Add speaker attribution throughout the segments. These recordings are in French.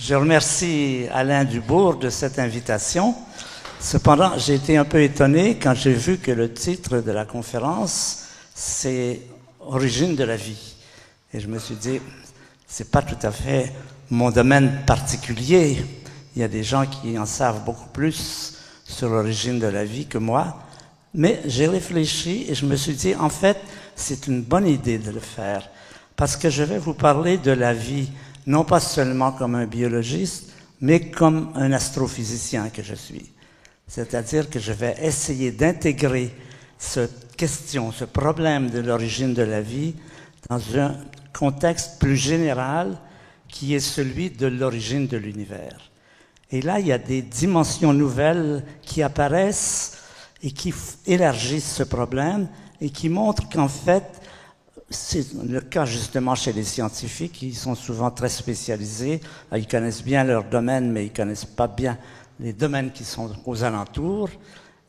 Speaker 1: Je remercie Alain Dubourg de cette invitation. Cependant, j'ai été un peu étonné quand j'ai vu que le titre de la conférence, c'est « Origine de la vie ». Et je me suis dit, c'est pas tout à fait mon domaine particulier. Il y a des gens qui en savent beaucoup plus sur l'origine de la vie que moi. Mais j'ai réfléchi et je me suis dit, en fait, c'est une bonne idée de le faire. Parce que je vais vous parler de la vie, non pas seulement comme un biologiste, mais comme un astrophysicien que je suis. C'est-à-dire que je vais essayer d'intégrer cette question, ce problème de l'origine de la vie dans un contexte plus général qui est celui de l'origine de l'univers. Et là, il y a des dimensions nouvelles qui apparaissent et qui élargissent ce problème et qui montrent qu'en fait, c'est le cas justement chez les scientifiques, qui sont souvent très spécialisés. Ils connaissent bien leur domaine, mais ils ne connaissent pas bien les domaines qui sont aux alentours.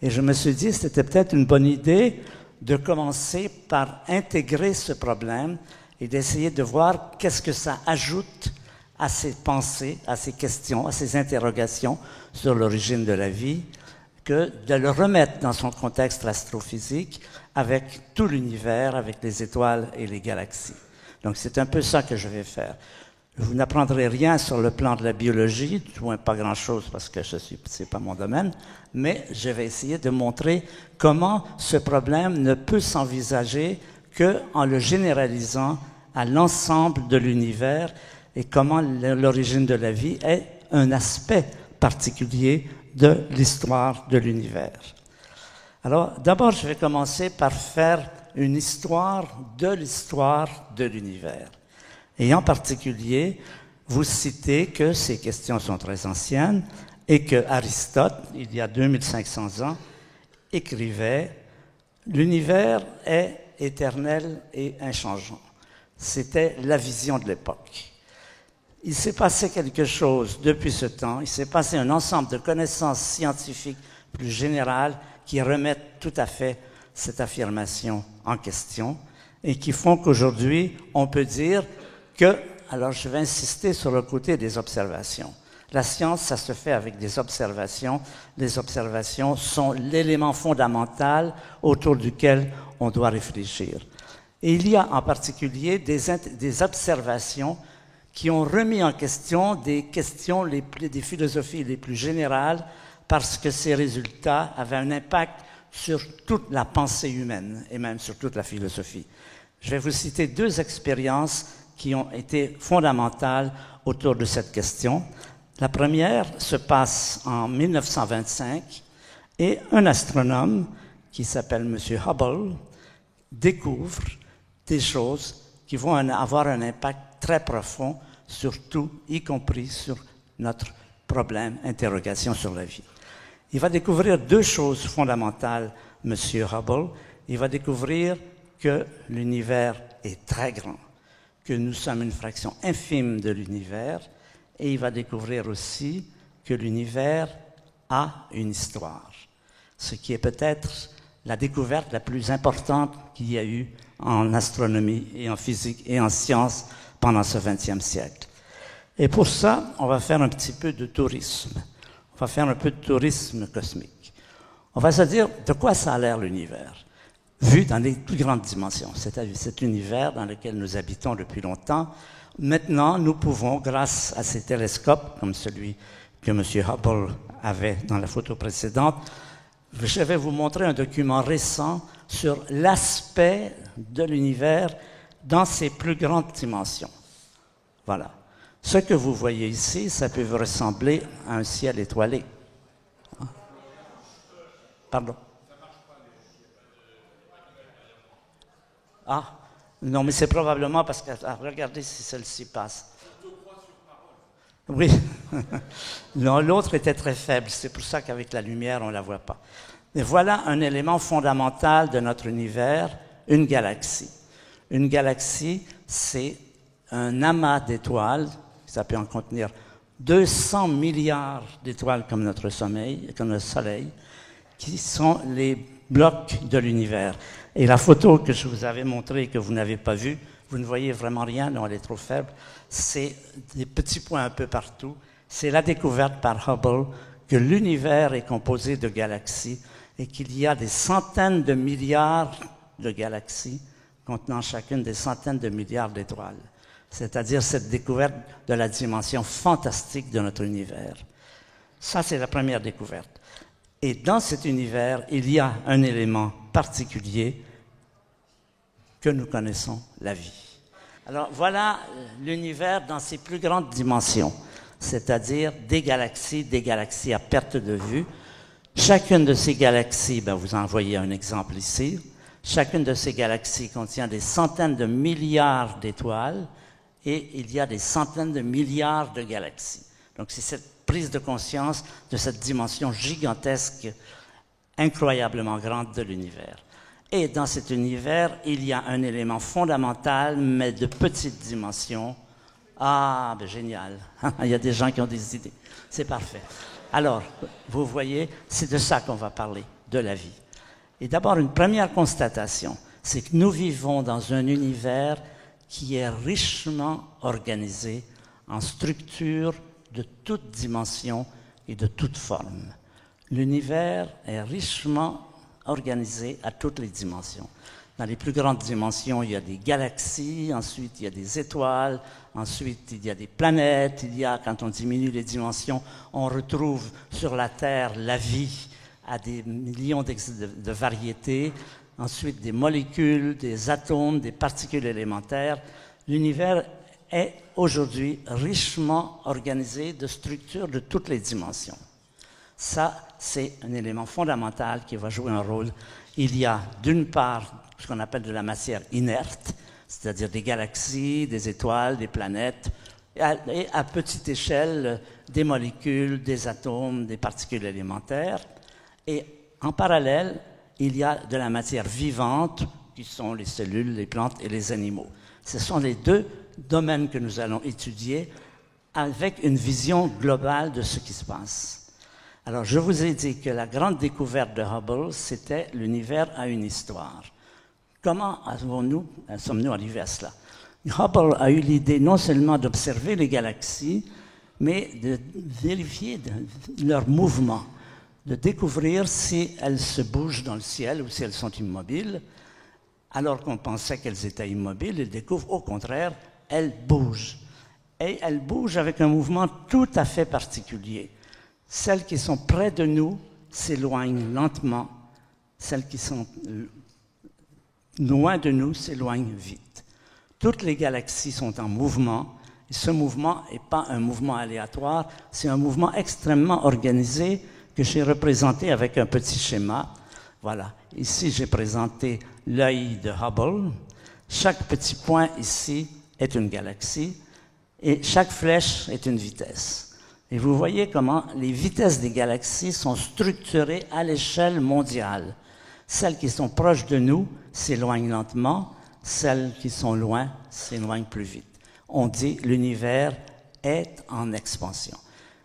Speaker 1: Et je me suis dit, c'était peut-être une bonne idée de commencer par intégrer ce problème et d'essayer de voir qu'est-ce que ça ajoute à ces pensées, à ces questions, à ces interrogations sur l'origine de la vie, que de le remettre dans son contexte astrophysique avec tout l'univers, avec les étoiles et les galaxies. Donc c'est un peu ça que je vais faire. Vous n'apprendrez rien sur le plan de la biologie, du moins pas grand-chose parce que c'est pas mon domaine, mais je vais essayer de montrer comment ce problème ne peut s'envisager qu'en le généralisant à l'ensemble de l'univers et comment l'origine de la vie est un aspect particulier de l'histoire de l'univers. Alors, d'abord, je vais commencer par faire une histoire de l'univers. Et en particulier, vous citez que ces questions sont très anciennes et que Aristote, il y a 2500 ans, écrivait « L'univers est éternel et inchangeant ». C'était la vision de l'époque. Il s'est passé quelque chose depuis ce temps, il s'est passé un ensemble de connaissances scientifiques plus générales qui remettent tout à fait cette affirmation en question et qui font qu'aujourd'hui, on peut dire que, alors je vais insister sur le côté des observations. La science, ça se fait avec des observations. Les observations sont l'élément fondamental autour duquel on doit réfléchir. Et il y a en particulier des observations qui ont remis en question des questions, des philosophies les plus générales, parce que ces résultats avaient un impact sur toute la pensée humaine et même sur toute la philosophie. Je vais vous citer deux expériences qui ont été fondamentales autour de cette question. La première se passe en 1925 et un astronome qui s'appelle M. Hubble découvre des choses qui vont avoir un impact très profond sur tout, y compris sur notre problème, interrogation sur la vie. Il va découvrir deux choses fondamentales, M. Hubble. Il va découvrir que l'univers est très grand, que nous sommes une fraction infime de l'univers, et il va découvrir aussi que l'univers a une histoire, ce qui est peut-être la découverte la plus importante qu'il y a eu en astronomie et en physique et en sciences pendant ce XXe siècle. Et pour ça, on va faire un petit peu de tourisme. On va faire un peu de tourisme cosmique. On va se dire de quoi ça a l'air l'univers, vu dans les plus grandes dimensions, c'est-à-dire cet univers dans lequel nous habitons depuis longtemps. Maintenant, nous pouvons, grâce à ces télescopes, comme celui que M. Hubble avait dans la photo précédente, je vais vous montrer un document récent sur l'aspect de l'univers dans ses plus grandes dimensions. Voilà. Ce que vous voyez ici, ça peut vous ressembler à un ciel étoilé. Pardon? Ah, non, mais c'est probablement parce que... Ah, regardez si celle-ci passe. Oui. Non, l'autre était très faible. C'est pour ça qu'avec la lumière, on ne la voit pas. Mais voilà un élément fondamental de notre univers, une galaxie. Une galaxie, c'est un amas d'étoiles, ça peut en contenir 200 milliards d'étoiles comme notre Soleil, qui sont les blocs de l'univers. Et la photo que je vous avais montrée et que vous n'avez pas vue, vous ne voyez vraiment rien, non, elle est trop faible, c'est des petits points un peu partout. C'est la découverte par Hubble que l'univers est composé de galaxies et qu'il y a des centaines de milliards de galaxies contenant chacune des centaines de milliards d'étoiles. C'est-à-dire cette découverte de la dimension fantastique de notre univers. Ça, c'est la première découverte. Et dans cet univers, il y a un élément particulier que nous connaissons, la vie. Alors voilà l'univers dans ses plus grandes dimensions, c'est-à-dire des galaxies à perte de vue. Chacune de ces galaxies, vous en voyez un exemple ici, chacune de ces galaxies contient des centaines de milliards d'étoiles et il y a des centaines de milliards de galaxies. Donc c'est cette prise de conscience de cette dimension gigantesque, incroyablement grande de l'univers. Et dans cet univers, il y a un élément fondamental, mais de petite dimension. Ah, génial. Il y a des gens qui ont des idées. C'est parfait. Alors, vous voyez, c'est de ça qu'on va parler, de la vie. Et d'abord, une première constatation, c'est que nous vivons dans un univers qui est richement organisé en structures de toute dimension et de toute forme. L'univers est richement organisé à toutes les dimensions. Dans les plus grandes dimensions, il y a des galaxies, ensuite il y a des étoiles, ensuite il y a des planètes, quand on diminue les dimensions, on retrouve sur la Terre la vie à des millions de variétés, ensuite des molécules, des atomes, des particules élémentaires. L'univers est aujourd'hui richement organisé de structures de toutes les dimensions. Ça, c'est un élément fondamental qui va jouer un rôle. Il y a d'une part ce qu'on appelle de la matière inerte, c'est-à-dire des galaxies, des étoiles, des planètes, et à petite échelle, des molécules, des atomes, des particules élémentaires. Et en parallèle, il y a de la matière vivante, qui sont les cellules, les plantes et les animaux. Ce sont les deux domaines que nous allons étudier avec une vision globale de ce qui se passe. Alors, je vous ai dit que la grande découverte de Hubble, c'était l'univers a une histoire. Comment sommes-nous arrivés à cela? Hubble a eu l'idée non seulement d'observer les galaxies, mais de vérifier leur mouvement, de découvrir si elles se bougent dans le ciel ou si elles sont immobiles. Alors qu'on pensait qu'elles étaient immobiles, il découvre au contraire, elles bougent. Et elles bougent avec un mouvement tout à fait particulier. Celles qui sont près de nous s'éloignent lentement. Celles qui sont loin de nous s'éloignent vite. Toutes les galaxies sont en mouvement. Et ce mouvement n'est pas un mouvement aléatoire, c'est un mouvement extrêmement organisé que j'ai représenté avec un petit schéma. Voilà. Ici, j'ai présenté l'œil de Hubble. Chaque petit point ici est une galaxie et chaque flèche est une vitesse. Et vous voyez comment les vitesses des galaxies sont structurées à l'échelle mondiale. Celles qui sont proches de nous s'éloignent lentement, celles qui sont loin s'éloignent plus vite. On dit l'univers est en expansion.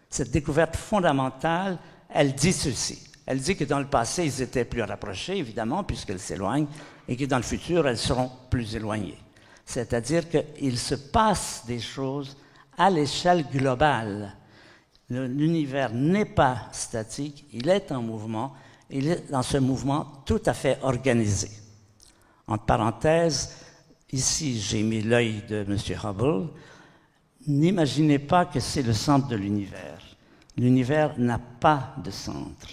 Speaker 1: Cette découverte fondamentale, elle dit ceci. Elle dit que dans le passé, ils étaient plus rapprochés, évidemment, puisqu'elles s'éloignent, et que dans le futur, elles seront plus éloignées. C'est-à-dire qu'il se passe des choses à l'échelle globale. L'univers n'est pas statique, il est en mouvement, il est dans ce mouvement tout à fait organisé. Entre parenthèses, ici j'ai mis l'œil de M. Hubble. N'imaginez pas que c'est le centre de l'univers. L'univers n'a pas de centre.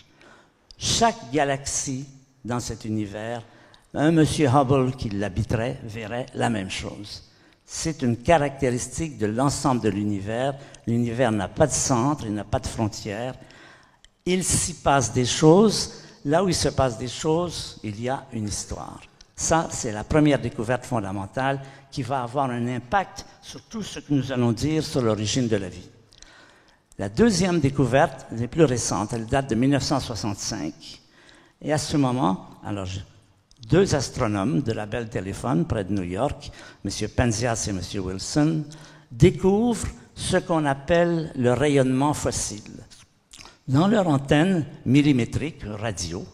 Speaker 1: Chaque galaxie dans cet univers, un M. Hubble qui l'habiterait verrait la même chose. C'est une caractéristique de l'ensemble de l'univers. L'univers n'a pas de centre, il n'a pas de frontières. Il s'y passe des choses. Là où il se passe des choses, il y a une histoire. Ça, c'est la première découverte fondamentale qui va avoir un impact sur tout ce que nous allons dire sur l'origine de la vie. La deuxième découverte, elle est plus récente, elle date de 1965. Et à ce moment, deux astronomes de la Bell Telephone, près de New York, M. Penzias et M. Wilson, découvrent ce qu'on appelle le rayonnement fossile. Dans leur antenne millimétrique, radio,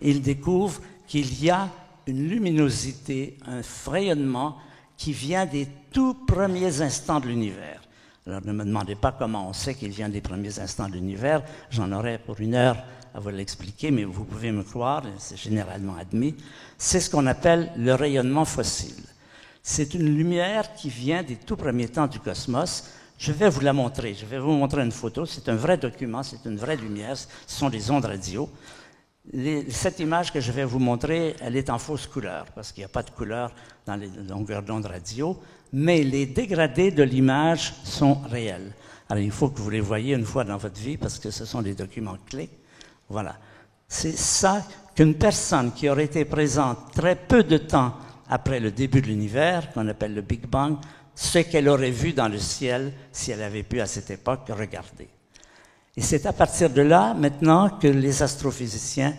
Speaker 1: ils découvrent qu'il y a une luminosité, un rayonnement qui vient des tout premiers instants de l'univers. Alors ne me demandez pas comment on sait qu'il vient des premiers instants de l'univers, j'en aurais pour 1 heure à vous l'expliquer, mais vous pouvez me croire, c'est généralement admis. C'est ce qu'on appelle le rayonnement fossile. C'est une lumière qui vient des tout premiers temps du cosmos. Je vais vous la montrer, je vais vous montrer une photo, c'est un vrai document, c'est une vraie lumière, ce sont des ondes radio. Cette image que je vais vous montrer, elle est en fausse couleur, parce qu'il n'y a pas de couleur dans les longueurs d'onde radio, mais les dégradés de l'image sont réels. Alors il faut que vous les voyiez une fois dans votre vie, parce que ce sont des documents clés. Voilà. C'est ça qu'une personne qui aurait été présente très peu de temps après le début de l'univers, qu'on appelle le Big Bang, ce qu'elle aurait vu dans le ciel si elle avait pu à cette époque regarder. Et c'est à partir de là, maintenant, que les astrophysiciens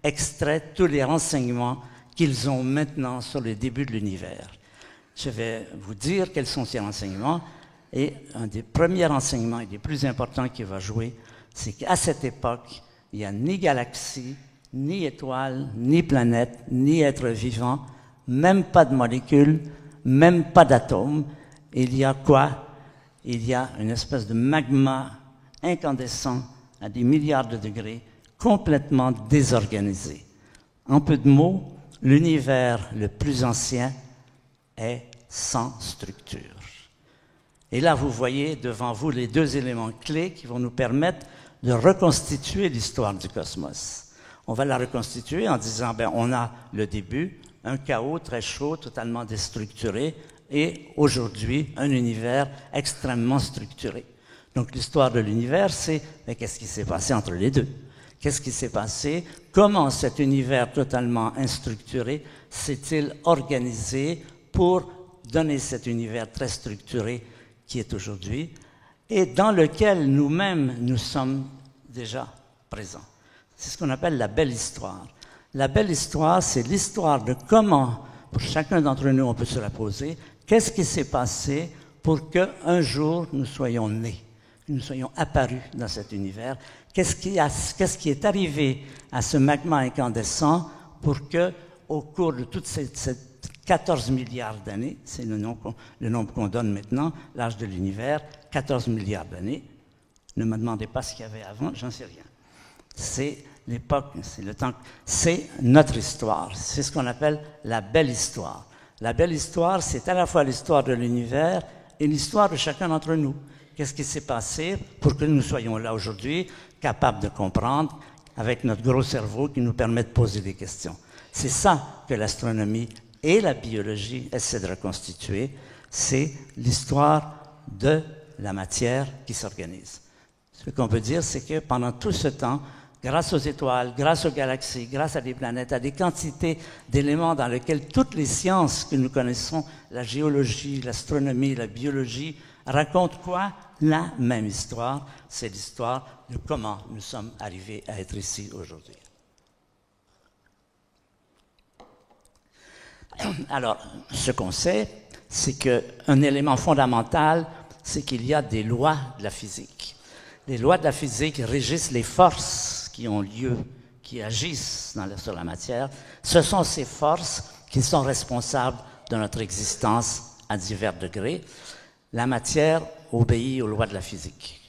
Speaker 1: extraient tous les renseignements qu'ils ont maintenant sur le début de l'univers. Je vais vous dire quels sont ces renseignements. Et un des premiers renseignements et des plus importants qui va jouer, c'est qu'à cette époque, il n'y a ni galaxie, ni étoile, ni planète, ni être vivant, même pas de molécules, même pas d'atomes. Il y a quoi? Il y a une espèce de magma incandescent à des milliards de degrés, complètement désorganisé. En peu de mots, l'univers le plus ancien est sans structure. Et là, vous voyez devant vous les 2 éléments clés qui vont nous permettre de reconstituer l'histoire du cosmos. On va la reconstituer en disant, on a le début, un chaos très chaud, totalement déstructuré, et aujourd'hui, un univers extrêmement structuré. Donc l'histoire de l'univers, c'est qu'est-ce qui s'est passé entre les deux? Qu'est-ce qui s'est passé? Comment cet univers totalement instructuré s'est-il organisé pour donner cet univers très structuré qui est aujourd'hui et dans lequel nous-mêmes nous sommes déjà présents? C'est ce qu'on appelle la belle histoire. La belle histoire, c'est l'histoire de comment, pour chacun d'entre nous, on peut se la poser, qu'est-ce qui s'est passé pour qu'un jour nous soyons nés? Nous soyons apparus dans cet univers. Qu'est-ce qui est arrivé à ce magma incandescent pour que, au cours de toutes ces 14 milliards d'années, c'est le nombre qu'on donne maintenant, l'âge de l'univers, 14 milliards d'années, ne me demandez pas ce qu'il y avait avant, j'en sais rien. C'est l'époque, c'est le temps, c'est notre histoire. C'est ce qu'on appelle la belle histoire. La belle histoire, c'est à la fois l'histoire de l'univers et l'histoire de chacun d'entre nous. Qu'est-ce qui s'est passé pour que nous soyons là aujourd'hui, capables de comprendre, avec notre gros cerveau qui nous permet de poser des questions. C'est ça que l'astronomie et la biologie essaient de reconstituer, c'est l'histoire de la matière qui s'organise. Ce qu'on peut dire, c'est que pendant tout ce temps, grâce aux étoiles, grâce aux galaxies, grâce à des planètes, à des quantités d'éléments dans lesquels toutes les sciences que nous connaissons, la géologie, l'astronomie, la biologie, racontent quoi? La même histoire, c'est l'histoire de comment nous sommes arrivés à être ici aujourd'hui. Alors, ce qu'on sait, c'est qu'un élément fondamental, c'est qu'il y a des lois de la physique. Les lois de la physique régissent les forces qui ont lieu, qui agissent sur la matière. Ce sont ces forces qui sont responsables de notre existence à divers degrés. La matière obéit aux lois de la physique.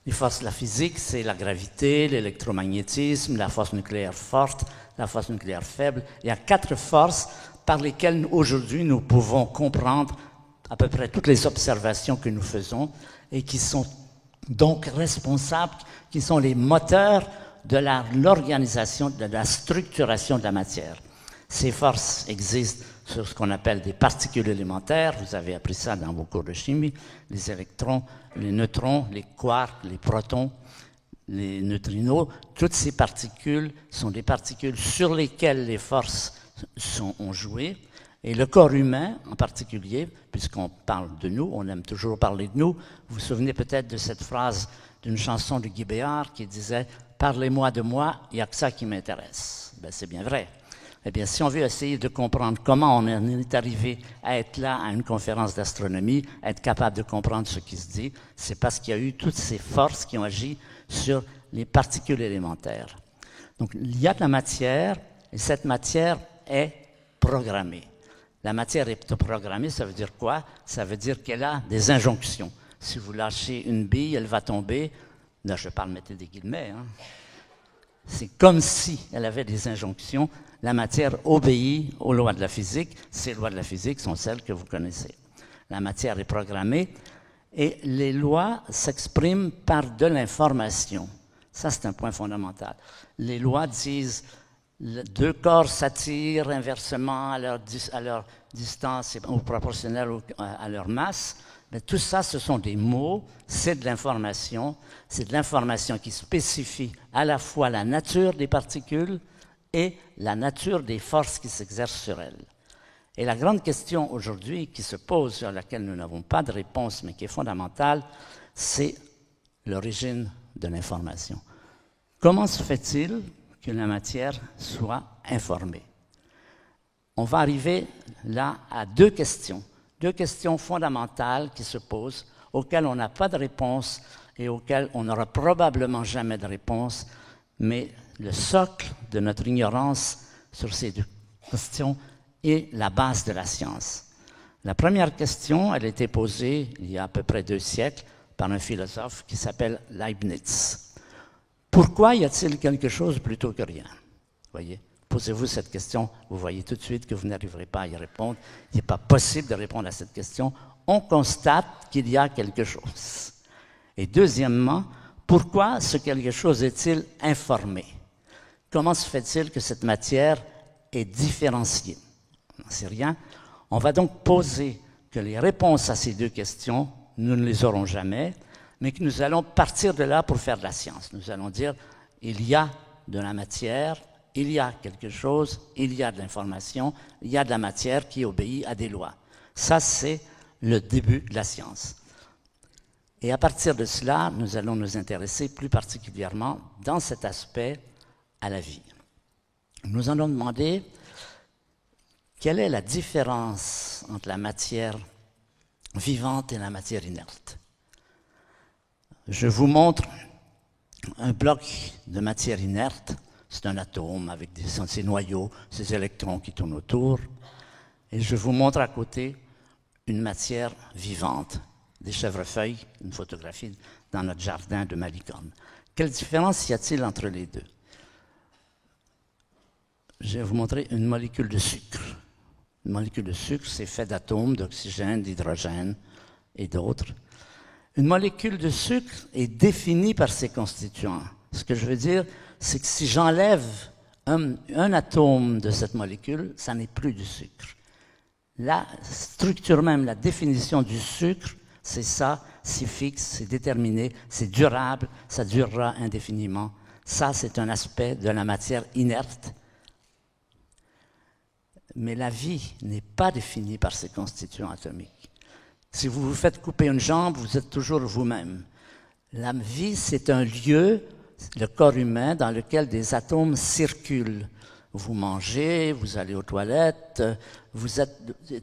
Speaker 1: Les forces de la physique, c'est la gravité, l'électromagnétisme, la force nucléaire forte, la force nucléaire faible. Il y a 4 forces par lesquelles aujourd'hui nous pouvons comprendre à peu près toutes les observations que nous faisons et qui sont donc responsables, qui sont les moteurs de l'organisation, de la structuration de la matière. Ces forces existent sur ce qu'on appelle des particules élémentaires. Vous avez appris ça dans vos cours de chimie. Les électrons, les neutrons, les quarks, les protons, les neutrinos. Toutes ces particules sont des particules sur lesquelles les forces ont joué. Et le corps humain, en particulier, puisqu'on parle de nous, on aime toujours parler de nous. Vous vous souvenez peut-être de cette phrase d'une chanson de Guy Béard qui disait « Parlez-moi de moi, il n'y a que ça qui m'intéresse ». Ben, c'est bien vrai. Eh bien, si on veut essayer de comprendre comment on est arrivé à être là à une conférence d'astronomie, à être capable de comprendre ce qui se dit, c'est parce qu'il y a eu toutes ces forces qui ont agi sur les particules élémentaires. Donc, il y a de la matière, et cette matière est programmée. La matière est programmée, ça veut dire quoi? Ça veut dire qu'elle a des injonctions. Si vous lâchez une bille, elle va tomber. Là, je parle, mettez des guillemets. Hein. C'est comme si elle avait des injonctions. La matière obéit aux lois de la physique. Ces lois de la physique sont celles que vous connaissez. La matière est programmée et les lois s'expriment par de l'information. Ça, c'est un point fondamental. Les lois disent deux corps s'attirent inversement à leur distance ou proportionnelle à leur masse. Mais tout ça, ce sont des mots, c'est de l'information. C'est de l'information qui spécifie à la fois la nature des particules et la nature des forces qui s'exercent sur elles. Et la grande question aujourd'hui qui se pose, sur laquelle nous n'avons pas de réponse, mais qui est fondamentale, c'est l'origine de l'information. Comment se fait-il que la matière soit informée? On va arriver là à deux questions fondamentales qui se posent, auxquelles on n'a pas de réponse et auxquelles on n'aura probablement jamais de réponse, mais le socle de notre ignorance sur ces deux questions est la base de la science. La première question, elle a été posée il y a à peu près 2 siècles par un philosophe qui s'appelle Leibniz. Pourquoi y a-t-il quelque chose plutôt que rien? Voyez, posez-vous cette question, vous voyez tout de suite que vous n'arriverez pas à y répondre. Il n'est pas possible de répondre à cette question. On constate qu'il y a quelque chose. Et deuxièmement, pourquoi ce quelque chose est-il informé? Comment se fait-il que cette matière est différenciée? On n'en sait rien. On va donc poser que les réponses à ces deux questions, nous ne les aurons jamais, mais que nous allons partir de là pour faire de la science. Nous allons dire, il y a de la matière, il y a quelque chose, il y a de l'information, il y a de la matière qui obéit à des lois. Ça, c'est le début de la science. Et à partir de cela, nous allons nous intéresser plus particulièrement dans cet aspect à la vie. Nous allons demander quelle est la différence entre la matière vivante et la matière inerte. Je vous montre un bloc de matière inerte. C'est un atome avec ses noyaux, ses électrons qui tournent autour. Et je vous montre à côté une matière vivante, des chèvrefeuilles, une photographie dans notre jardin de Malicorne. Quelle différence y a-t-il entre les deux? Je vais vous montrer une molécule de sucre. Une molécule de sucre, c'est fait d'atomes, d'oxygène, d'hydrogène et d'autres. Une molécule de sucre est définie par ses constituants. Ce que je veux dire, c'est que si j'enlève un atome de cette molécule, ça n'est plus du sucre. La structure même, la définition du sucre, c'est ça, c'est fixe, c'est déterminé, c'est durable, ça durera indéfiniment. Ça, c'est un aspect de la matière inerte. Mais la vie n'est pas définie par ses constituants atomiques. Si vous vous faites couper une jambe, vous êtes toujours vous-même. La vie, c'est un lieu, le corps humain, dans lequel des atomes circulent. Vous mangez, vous allez aux toilettes,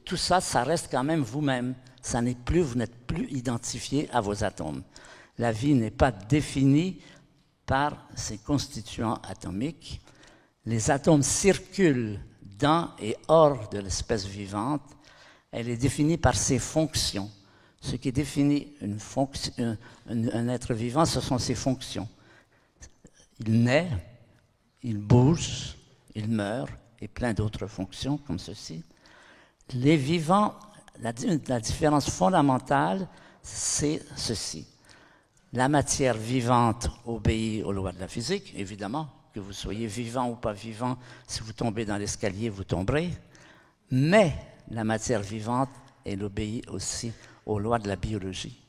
Speaker 1: tout ça, ça reste quand même vous-même. Vous n'êtes plus identifié à vos atomes. La vie n'est pas définie par ses constituants atomiques. Les atomes circulent dans et hors de l'espèce vivante. Elle est définie par ses fonctions. Ce qui définit un être vivant, ce sont ses fonctions. Il naît, il bouge, il meurt, et plein d'autres fonctions comme ceci. Les vivants, la différence fondamentale, c'est ceci. La matière vivante obéit aux lois de la physique, évidemment, que vous soyez vivant ou pas vivant, si vous tombez dans l'escalier, vous tomberez. Mais la matière vivante, elle obéit aussi aux lois de la biologie.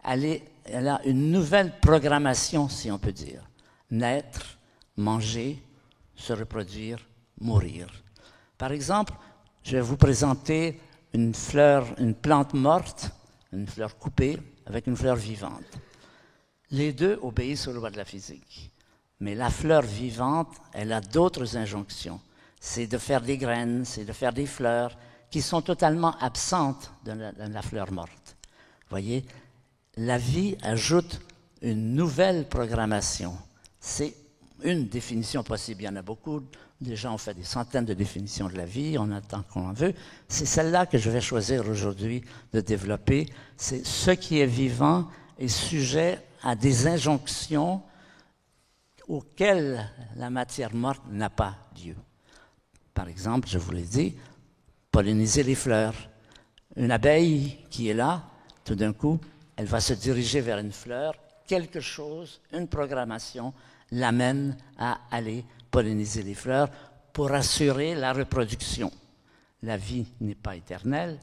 Speaker 1: Elle a une nouvelle programmation, si on peut dire. Naître, manger, se reproduire, mourir. Par exemple, je vais vous présenter une plante morte, une fleur coupée, avec une fleur vivante. Les deux obéissent aux lois de la physique. Mais la fleur vivante, elle a d'autres injonctions. C'est de faire des graines, c'est de faire des fleurs qui sont totalement absentes de la fleur morte. Vous voyez, la vie ajoute une nouvelle programmation. C'est une définition possible. Il y en a beaucoup Des gens ont fait des centaines de définitions de la vie, on attend qu'on en veut. C'est celle-là que je vais choisir aujourd'hui de développer. C'est ce qui est vivant est sujet à des injonctions auxquelles la matière morte n'a pas lieu. Par exemple, je vous l'ai dit, polliniser les fleurs. Une abeille qui est là, tout d'un coup, elle va se diriger vers une fleur, quelque chose, une programmation, l'amène à aller polliniser les fleurs pour assurer la reproduction. La vie n'est pas éternelle,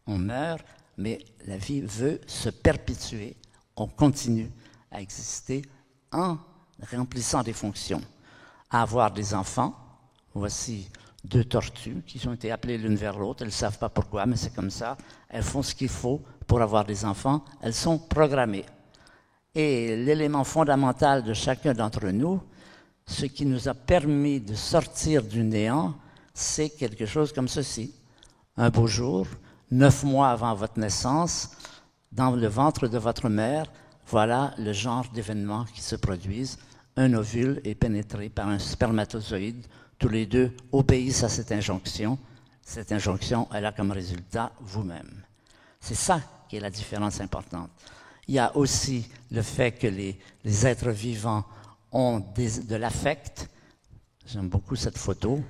Speaker 1: on meurt, mais la vie veut se perpétuer, on continue à exister en remplissant des fonctions. À avoir des enfants, voici 2 tortues qui ont été appelées l'une vers l'autre, elles ne savent pas pourquoi, mais c'est comme ça, elles font ce qu'il faut pour avoir des enfants, elles sont programmées. Et l'élément fondamental de chacun d'entre nous, ce qui nous a permis de sortir du néant, c'est quelque chose comme ceci. Un beau jour, 9 mois avant votre naissance, dans le ventre de votre mère, voilà le genre d'événements qui se produisent. Un ovule est pénétré par un spermatozoïde. Tous les deux obéissent à cette injonction. Cette injonction, elle a comme résultat vous-même. C'est ça qui est la différence importante. Il y a aussi le fait que les êtres vivants ont de l'affect. J'aime beaucoup cette photo,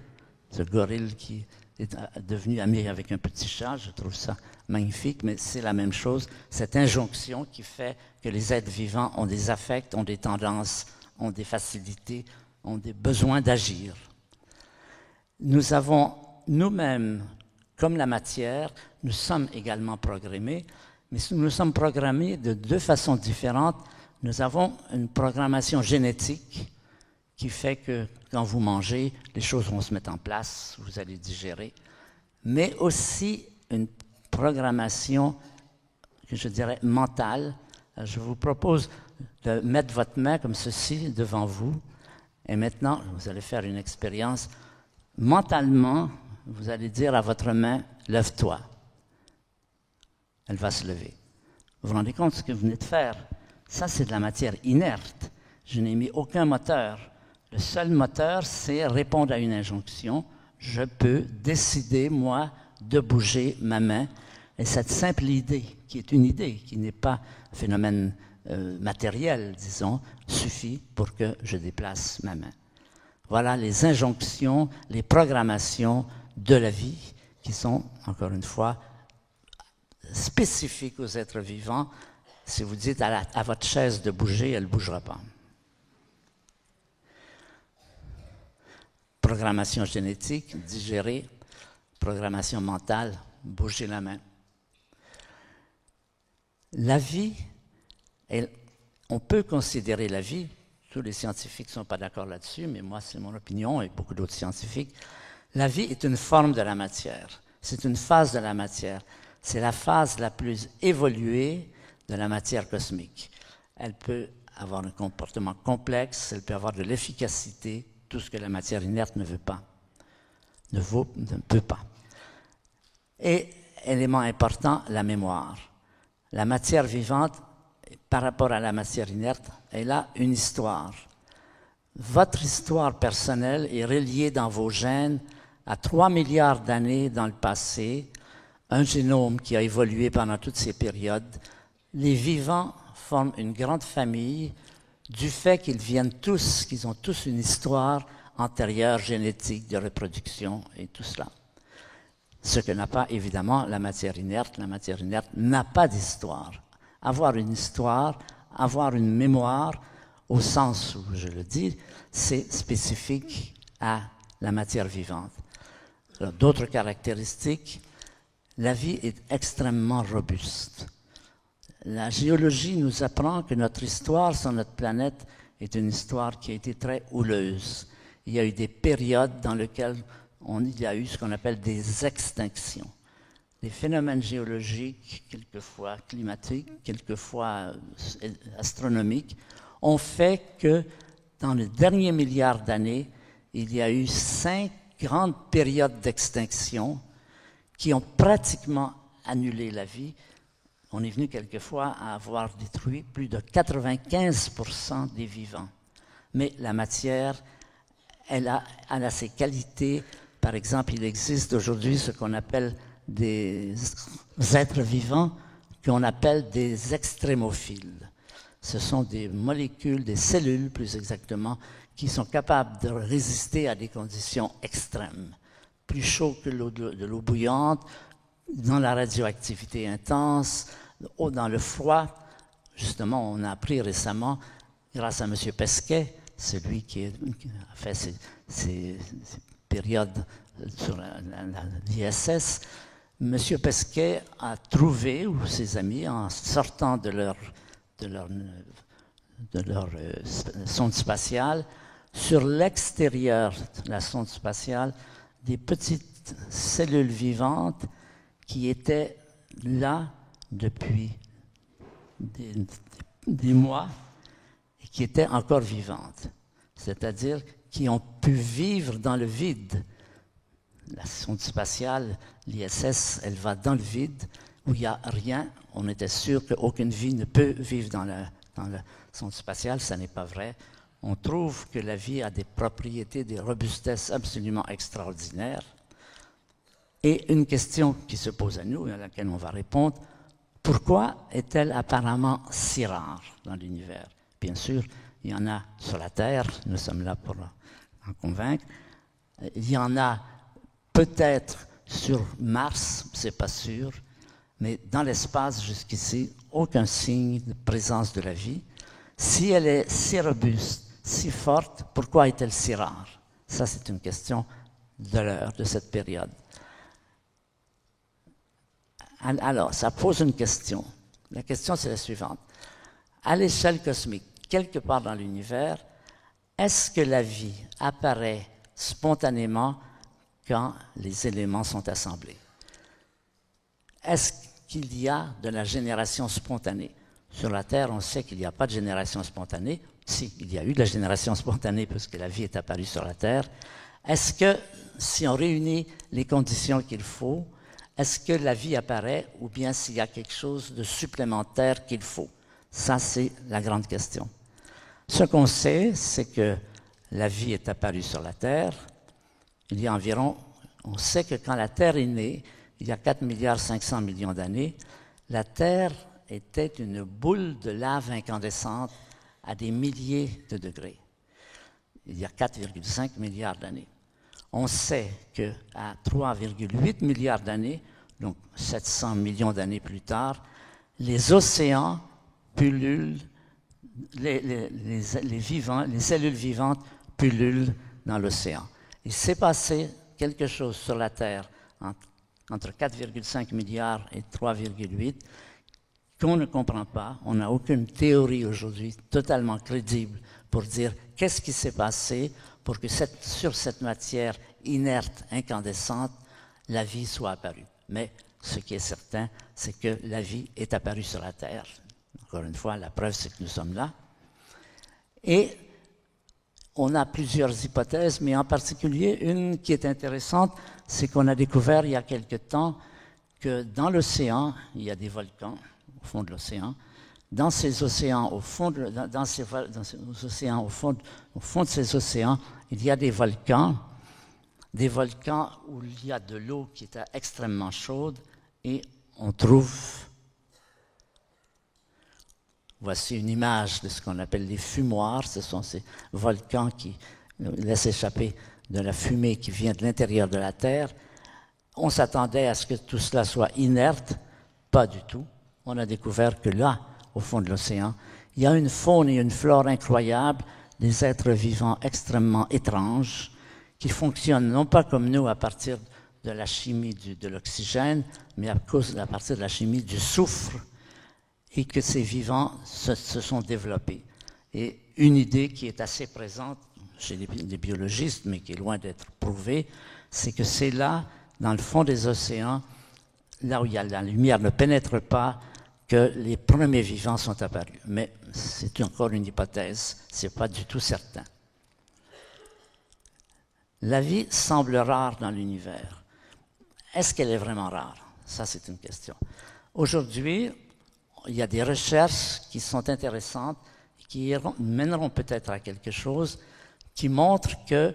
Speaker 1: ce gorille qui est devenu ami avec un petit chat, je trouve ça magnifique, mais c'est la même chose, cette injonction qui fait que les êtres vivants ont des affects, ont des tendances, ont des facilités, ont des besoins d'agir. Nous avons nous-mêmes, comme la matière, nous sommes également programmés, mais nous sommes programmés de 2 façons différentes. Nous avons une programmation génétique qui fait que quand vous mangez, les choses vont se mettre en place, vous allez digérer, mais aussi une programmation que je dirais mentale. Je vous propose de mettre votre main comme ceci devant vous, et maintenant vous allez faire une expérience. Mentalement, vous allez dire à votre main, lève-toi. Elle va se lever. Vous vous rendez compte de ce que vous venez de faire? Ça, c'est de la matière inerte. Je n'ai mis aucun moteur. Le seul moteur, c'est répondre à une injonction. Je peux décider, moi, de bouger ma main. Et cette simple idée, qui est une idée, qui n'est pas un phénomène matériel, disons, suffit pour que je déplace ma main. Voilà les injonctions, les programmations de la vie qui sont, encore une fois, spécifiques aux êtres vivants. Si vous dites à votre chaise de bouger, elle ne bougera pas. Programmation génétique, digérer. Programmation mentale, bouger la main. La vie, on peut considérer la vie, tous les scientifiques ne sont pas d'accord là-dessus, mais moi c'est mon opinion et beaucoup d'autres scientifiques. La vie est une forme de la matière, c'est une phase de la matière. C'est la phase la plus évoluée de la matière cosmique. Elle peut avoir un comportement complexe, elle peut avoir de l'efficacité, tout ce que la matière inerte ne veut pas, ne peut pas. Et, élément important, la mémoire. La matière vivante, par rapport à la matière inerte, elle a une histoire. Votre histoire personnelle est reliée dans vos gènes à 3 milliards d'années dans le passé, un génome qui a évolué pendant toutes ces périodes. Les vivants forment une grande famille du fait qu'ils ont tous une histoire antérieure, génétique, de reproduction et tout cela. Ce que n'a pas, évidemment, la matière inerte. La matière inerte n'a pas d'histoire. Avoir une histoire, avoir une mémoire, au sens où je le dis, c'est spécifique à la matière vivante. D'autres caractéristiques, la vie est extrêmement robuste. La géologie nous apprend que notre histoire sur notre planète est une histoire qui a été très houleuse. Il y a eu des périodes dans lesquelles il y a eu ce qu'on appelle des extinctions. Des phénomènes géologiques, quelquefois climatiques, quelquefois astronomiques, ont fait que dans les derniers milliards d'années, il y a eu 5 grandes périodes d'extinction qui ont pratiquement annulé la vie. On est venu quelquefois à avoir détruit plus de 95% des vivants. Mais la matière, elle a ses qualités. Par exemple, il existe aujourd'hui ce qu'on appelle des êtres vivants qu'on appelle des extrémophiles. Ce sont des molécules, des cellules plus exactement, qui sont capables de résister à des conditions extrêmes. Plus chaud que de l'eau bouillante, dans la radioactivité intense, dans le froid. Justement, on a appris récemment, grâce à M. Pesquet, celui qui a fait ces périodes sur l'ISS, M. Pesquet a trouvé, ou ses amis, en sortant de leur sonde spatiale, sur l'extérieur de la sonde spatiale, des petites cellules vivantes qui étaient là depuis des mois et qui étaient encore vivantes, c'est-à-dire qui ont pu vivre dans le vide. La sonde spatiale, l'ISS, elle va dans le vide où il n'y a rien. On était sûr qu'aucune vie ne peut vivre dans la sonde spatiale. Ça n'est pas vrai. On trouve que la vie a des propriétés, des robustesses absolument extraordinaires. Et une question qui se pose à nous, et à laquelle on va répondre, pourquoi est-elle apparemment si rare dans l'univers? Bien sûr, il y en a sur la Terre, nous sommes là pour en convaincre. Il y en a peut-être sur Mars, c'est pas sûr, mais dans l'espace jusqu'ici, aucun signe de présence de la vie. Si elle est si robuste, si forte, pourquoi est-elle si rare? Ça, c'est une question de l'heure, de cette période. Alors, ça pose une question. La question, c'est la suivante. À l'échelle cosmique, quelque part dans l'univers, est-ce que la vie apparaît spontanément quand les éléments sont assemblés? Est-ce qu'il y a de la génération spontanée? Sur la Terre, on sait qu'il n'y a pas de génération spontanée. Si, il y a eu de la génération spontanée puisque la vie est apparue sur la Terre. Est-ce que, si on réunit les conditions qu'il faut, est-ce que la vie apparaît ou bien s'il y a quelque chose de supplémentaire qu'il faut? Ça, c'est la grande question. Ce qu'on sait, c'est que la vie est apparue sur la Terre. Il y a environ, on sait que quand la Terre est née, il y a 4,5 milliards d'années, la Terre était une boule de lave incandescente à des milliers de degrés. Il y a 4,5 milliards d'années. On sait qu'à 3,8 milliards d'années, donc 700 millions d'années plus tard, les océans pullulent, les cellules vivantes pullulent dans l'océan. Il s'est passé quelque chose sur la Terre entre 4,5 milliards et 3,8 qu'on ne comprend pas. On n'a aucune théorie aujourd'hui totalement crédible pour dire qu'est-ce qui s'est passé pour que sur cette matière inerte, incandescente, la vie soit apparue. Mais ce qui est certain, c'est que la vie est apparue sur la Terre. Encore une fois, la preuve, c'est que nous sommes là. Et on a plusieurs hypothèses, mais en particulier une qui est intéressante, c'est qu'on a découvert il y a quelque temps que dans l'océan, il y a des volcans au fond de l'océan. Dans ces océans, au fond de ces océans, il y a des volcans où il y a de l'eau qui est extrêmement chaude et on trouve, voici une image de ce qu'on appelle les fumoirs, ce sont ces volcans qui laissent échapper de la fumée qui vient de l'intérieur de la Terre. On s'attendait à ce que tout cela soit inerte, pas du tout. On a découvert que là, au fond de l'océan, il y a une faune et une flore incroyables, des êtres vivants extrêmement étranges, qui fonctionnent non pas comme nous à partir de la chimie de l'oxygène, mais à partir de la chimie du soufre, et que ces vivants se sont développés. Et une idée qui est assez présente chez les biologistes, mais qui est loin d'être prouvée, c'est que c'est là, dans le fond des océans, là où la lumière ne pénètre pas, que les premiers vivants sont apparus. Mais c'est encore une hypothèse, ce n'est pas du tout certain. La vie semble rare dans l'univers. Est-ce qu'elle est vraiment rare? Ça, c'est une question. Aujourd'hui, il y a des recherches qui sont intéressantes, qui mèneront peut-être à quelque chose, qui montrent que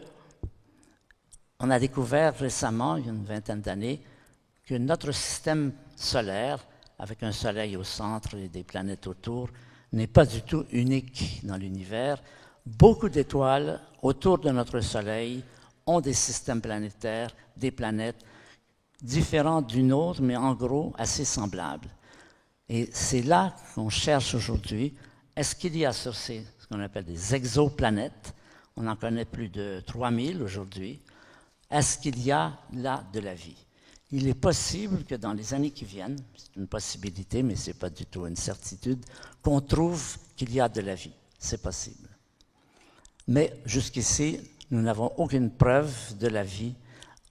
Speaker 1: on a découvert récemment, il y a une vingtaine d'années, que notre système solaire, avec un soleil au centre et des planètes autour, n'est pas du tout unique dans l'univers. Beaucoup d'étoiles autour de notre soleil ont des systèmes planétaires, des planètes différentes d'une autre, mais en gros assez semblables. Et c'est là qu'on cherche aujourd'hui, est-ce qu'il y a sur ce qu'on appelle des exoplanètes, on en connaît plus de 3000 aujourd'hui, est-ce qu'il y a là de la vie? Il est possible que dans les années qui viennent, c'est une possibilité, mais ce n'est pas du tout une certitude, qu'on trouve qu'il y a de la vie. C'est possible. Mais jusqu'ici, nous n'avons aucune preuve de la vie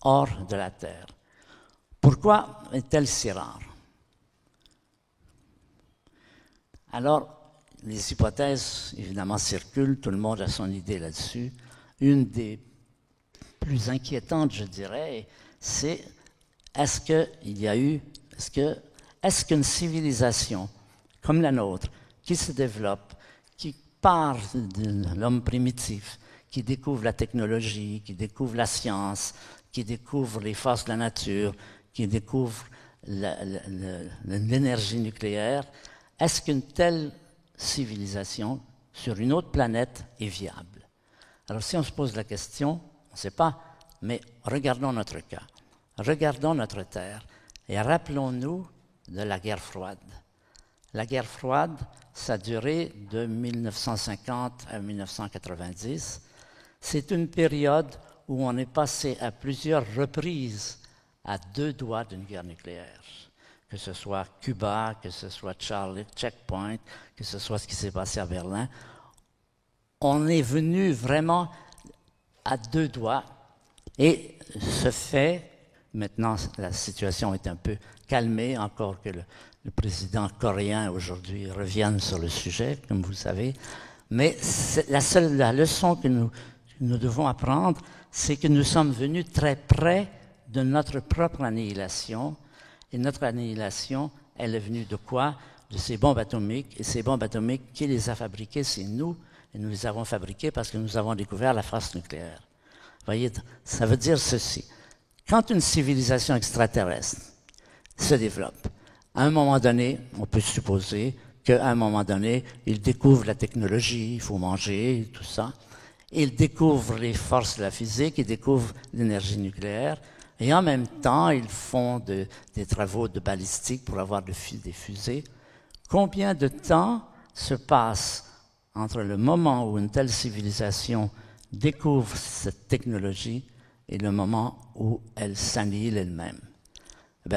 Speaker 1: hors de la Terre. Pourquoi est-elle si rare? Alors, les hypothèses, évidemment, circulent, tout le monde a son idée là-dessus. Une des plus inquiétantes, je dirais, c'est est-ce qu'une civilisation comme la nôtre, qui se développe, qui part de l'homme primitif, qui découvre la technologie, qui découvre la science, qui découvre les forces de la nature, qui découvre l'énergie nucléaire, est-ce qu'une telle civilisation sur une autre planète est viable? Alors si on se pose la question, on ne sait pas, mais regardons notre cas. Regardons notre Terre et rappelons-nous de la guerre froide. La guerre froide, ça a duré de 1950 à 1990. C'est une période où on est passé à plusieurs reprises à 2 doigts d'une guerre nucléaire. Que ce soit Cuba, que ce soit Charlie, Checkpoint, que ce soit ce qui s'est passé à Berlin. On est venu vraiment à 2 doigts et ce fait, maintenant la situation est un peu calmée, encore que le président coréen aujourd'hui revienne sur le sujet, comme vous savez. Mais la leçon que nous devons apprendre, c'est que nous sommes venus très près de notre propre annihilation. Et notre annihilation, elle est venue de quoi? De ces bombes atomiques. Et ces bombes atomiques, qui les a fabriquées? C'est nous. Et nous les avons fabriquées parce que nous avons découvert la force nucléaire. Vous voyez, ça veut dire ceci. Quand une civilisation extraterrestre se développe, à un moment donné, on peut supposer qu'à un moment donné, ils découvrent la technologie, il faut manger, tout ça. Ils découvrent les forces de la physique, ils découvrent l'énergie nucléaire. Et en même temps, ils font des travaux de balistique pour avoir des fusées. Combien de temps se passe entre le moment où une telle civilisation découvre cette technologie et le moment où elle s'annihile elle-même?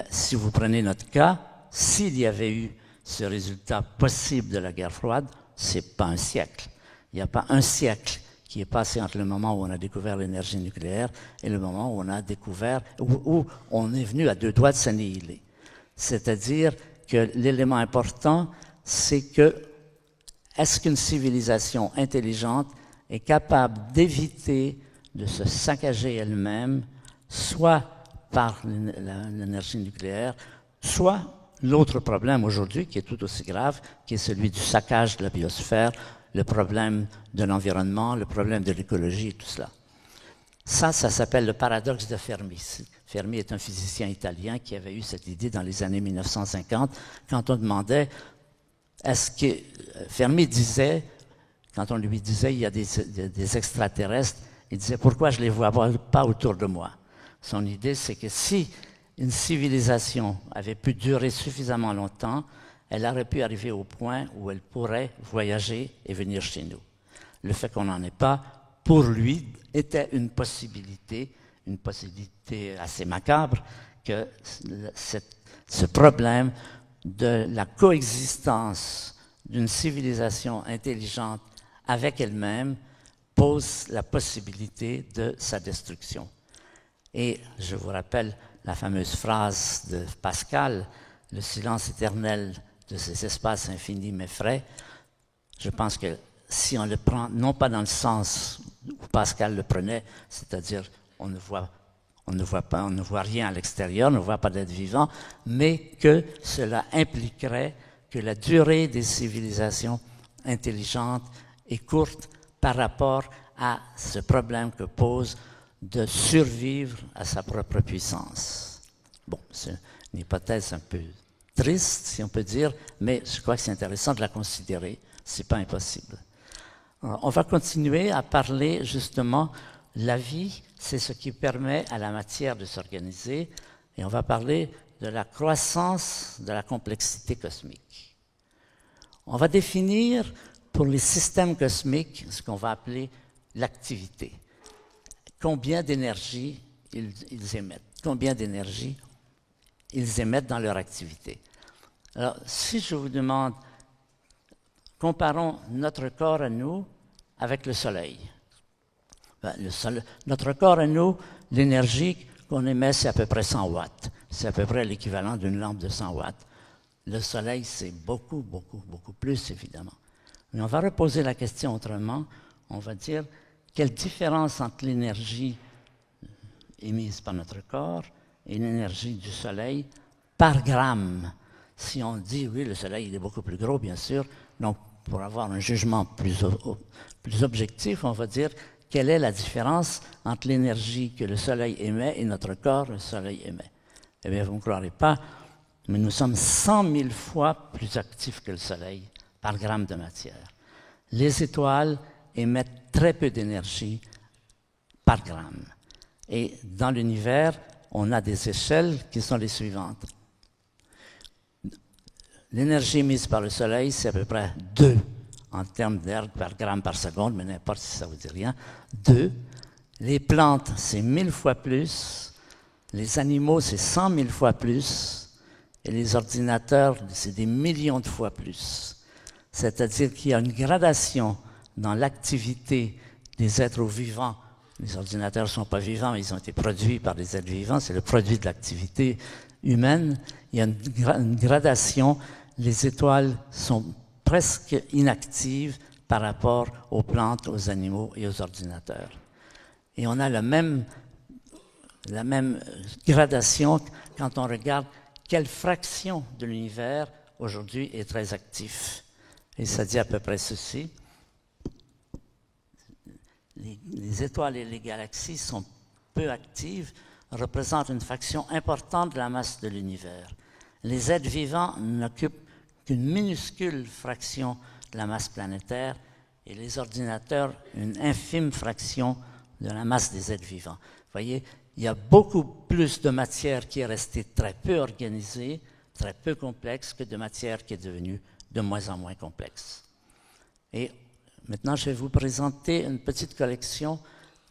Speaker 1: Si vous prenez notre cas, s'il y avait eu ce résultat possible de la guerre froide, ce n'est pas un siècle. Il n'y a pas un siècle qui est passé entre le moment où on a découvert l'énergie nucléaire et le moment où on a découvert, où on est venu à 2 doigts de s'annihiler. C'est-à-dire que l'élément important, c'est que est-ce qu'une civilisation intelligente est capable d'éviter de se saccager elle-même, soit par l'énergie nucléaire, soit l'autre problème aujourd'hui, qui est tout aussi grave, qui est celui du saccage de la biosphère, le problème de l'environnement, le problème de l'écologie et tout cela. Ça s'appelle le paradoxe de Fermi. Fermi est un physicien italien qui avait eu cette idée dans les années 1950, quand on demandait, Fermi disait, quand on lui disait il y a des extraterrestres, il disait pourquoi je ne les vois pas autour de moi. Son idée, c'est que si une civilisation avait pu durer suffisamment longtemps, elle aurait pu arriver au point où elle pourrait voyager et venir chez nous. Le fait qu'on n'en ait pas, pour lui, était une possibilité assez macabre, que ce problème de la coexistence d'une civilisation intelligente avec elle-même pose la possibilité de sa destruction. Et je vous rappelle la fameuse phrase de Pascal, « Le silence éternel de ces espaces infinis m'effraie ». Je pense que si on le prend, non pas dans le sens où Pascal le prenait, c'est-à-dire on ne voit rien à l'extérieur, on ne voit pas d'être vivant, mais que cela impliquerait que la durée des civilisations intelligentes est courte par rapport à ce problème que pose de survivre à sa propre puissance. Bon, c'est une hypothèse un peu triste, si on peut dire, mais je crois que c'est intéressant de la considérer. Ce n'est pas impossible. Alors, on va continuer à parler justement, la vie, c'est ce qui permet à la matière de s'organiser, et on va parler de la croissance de la complexité cosmique. On va définir pour les systèmes cosmiques ce qu'on va appeler l'activité. Combien d'énergie ils émettent, combien d'énergie ils émettent dans leur activité. Alors, si je vous demande, comparons notre corps à nous avec le Soleil. Notre corps à nous, l'énergie qu'on émet, c'est à peu près 100 watts. C'est à peu près l'équivalent d'une lampe de 100 watts. Le Soleil, c'est beaucoup, beaucoup, beaucoup plus, évidemment. Mais on va reposer la question autrement. On va dire, quelle différence entre l'énergie émise par notre corps et l'énergie du Soleil par gramme? Si on dit, oui, le Soleil il est beaucoup plus gros, bien sûr, donc pour avoir un jugement plus objectif, on va dire, quelle est la différence entre l'énergie que le Soleil émet et notre corps, le Soleil émet? Eh bien, vous ne me croirez pas, mais nous sommes 100 000 fois plus actifs que le Soleil par gramme de matière. Les étoiles émettent très peu d'énergie par gramme. Et dans l'univers, on a des échelles qui sont les suivantes. L'énergie émise par le Soleil, c'est à peu près 2 en termes d'erg par gramme par seconde, mais n'importe si ça ne vous dit rien. 2. Les plantes, c'est 1000 fois plus. Les animaux, c'est 100 000 fois plus. Et les ordinateurs, c'est des millions de fois plus. C'est-à-dire qu'il y a une gradation dans l'activité des êtres vivants. Les ordinateurs ne sont pas vivants, mais ils ont été produits par des êtres vivants. C'est le produit de l'activité humaine. Il y a une gradation. Les étoiles sont presque inactives par rapport aux plantes, aux animaux et aux ordinateurs. Et on a la même gradation quand on regarde quelle fraction de l'univers aujourd'hui est très actif. Et ça dit à peu près ceci. Les étoiles et les galaxies sont peu actives, représentent une fraction importante de la masse de l'univers. Les êtres vivants n'occupent qu'une minuscule fraction de la masse planétaire et les ordinateurs une infime fraction de la masse des êtres vivants. Vous voyez, il y a beaucoup plus de matière qui est restée très peu organisée, très peu complexe, que de matière qui est devenue de moins en moins complexe. Et maintenant, je vais vous présenter une petite collection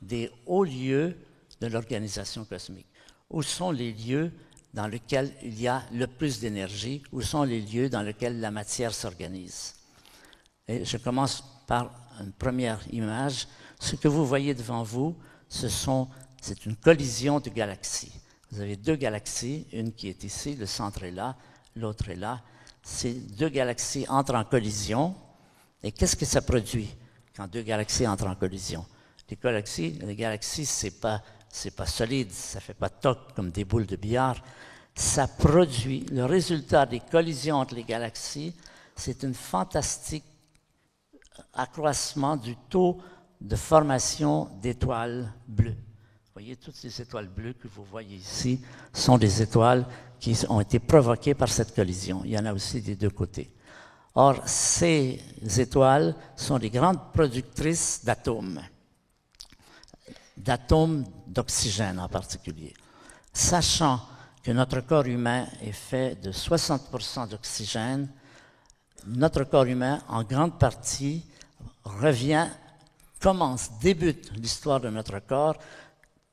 Speaker 1: des hauts lieux de l'organisation cosmique. Où sont les lieux dans lesquels il y a le plus d'énergie? Où sont les lieux dans lesquels la matière s'organise? Et je commence par une première image. Ce que vous voyez devant vous, c'est une collision de galaxies. Vous avez 2 galaxies, une qui est ici, le centre est là, l'autre est là. Ces 2 galaxies entrent en collision. Et qu'est-ce que ça produit quand 2 galaxies entrent en collision? Les galaxies, c'est pas solide, ça fait pas toc comme des boules de billard. Ça produit, le résultat des collisions entre les galaxies, c'est un fantastique accroissement du taux de formation d'étoiles bleues. Vous voyez, toutes ces étoiles bleues que vous voyez ici sont des étoiles qui ont été provoquées par cette collision. Il y en a aussi des 2 côtés. Or, ces étoiles sont des grandes productrices d'atomes d'oxygène en particulier. Sachant que notre corps humain est fait de 60% d'oxygène, notre corps humain, en grande partie, débute l'histoire de notre corps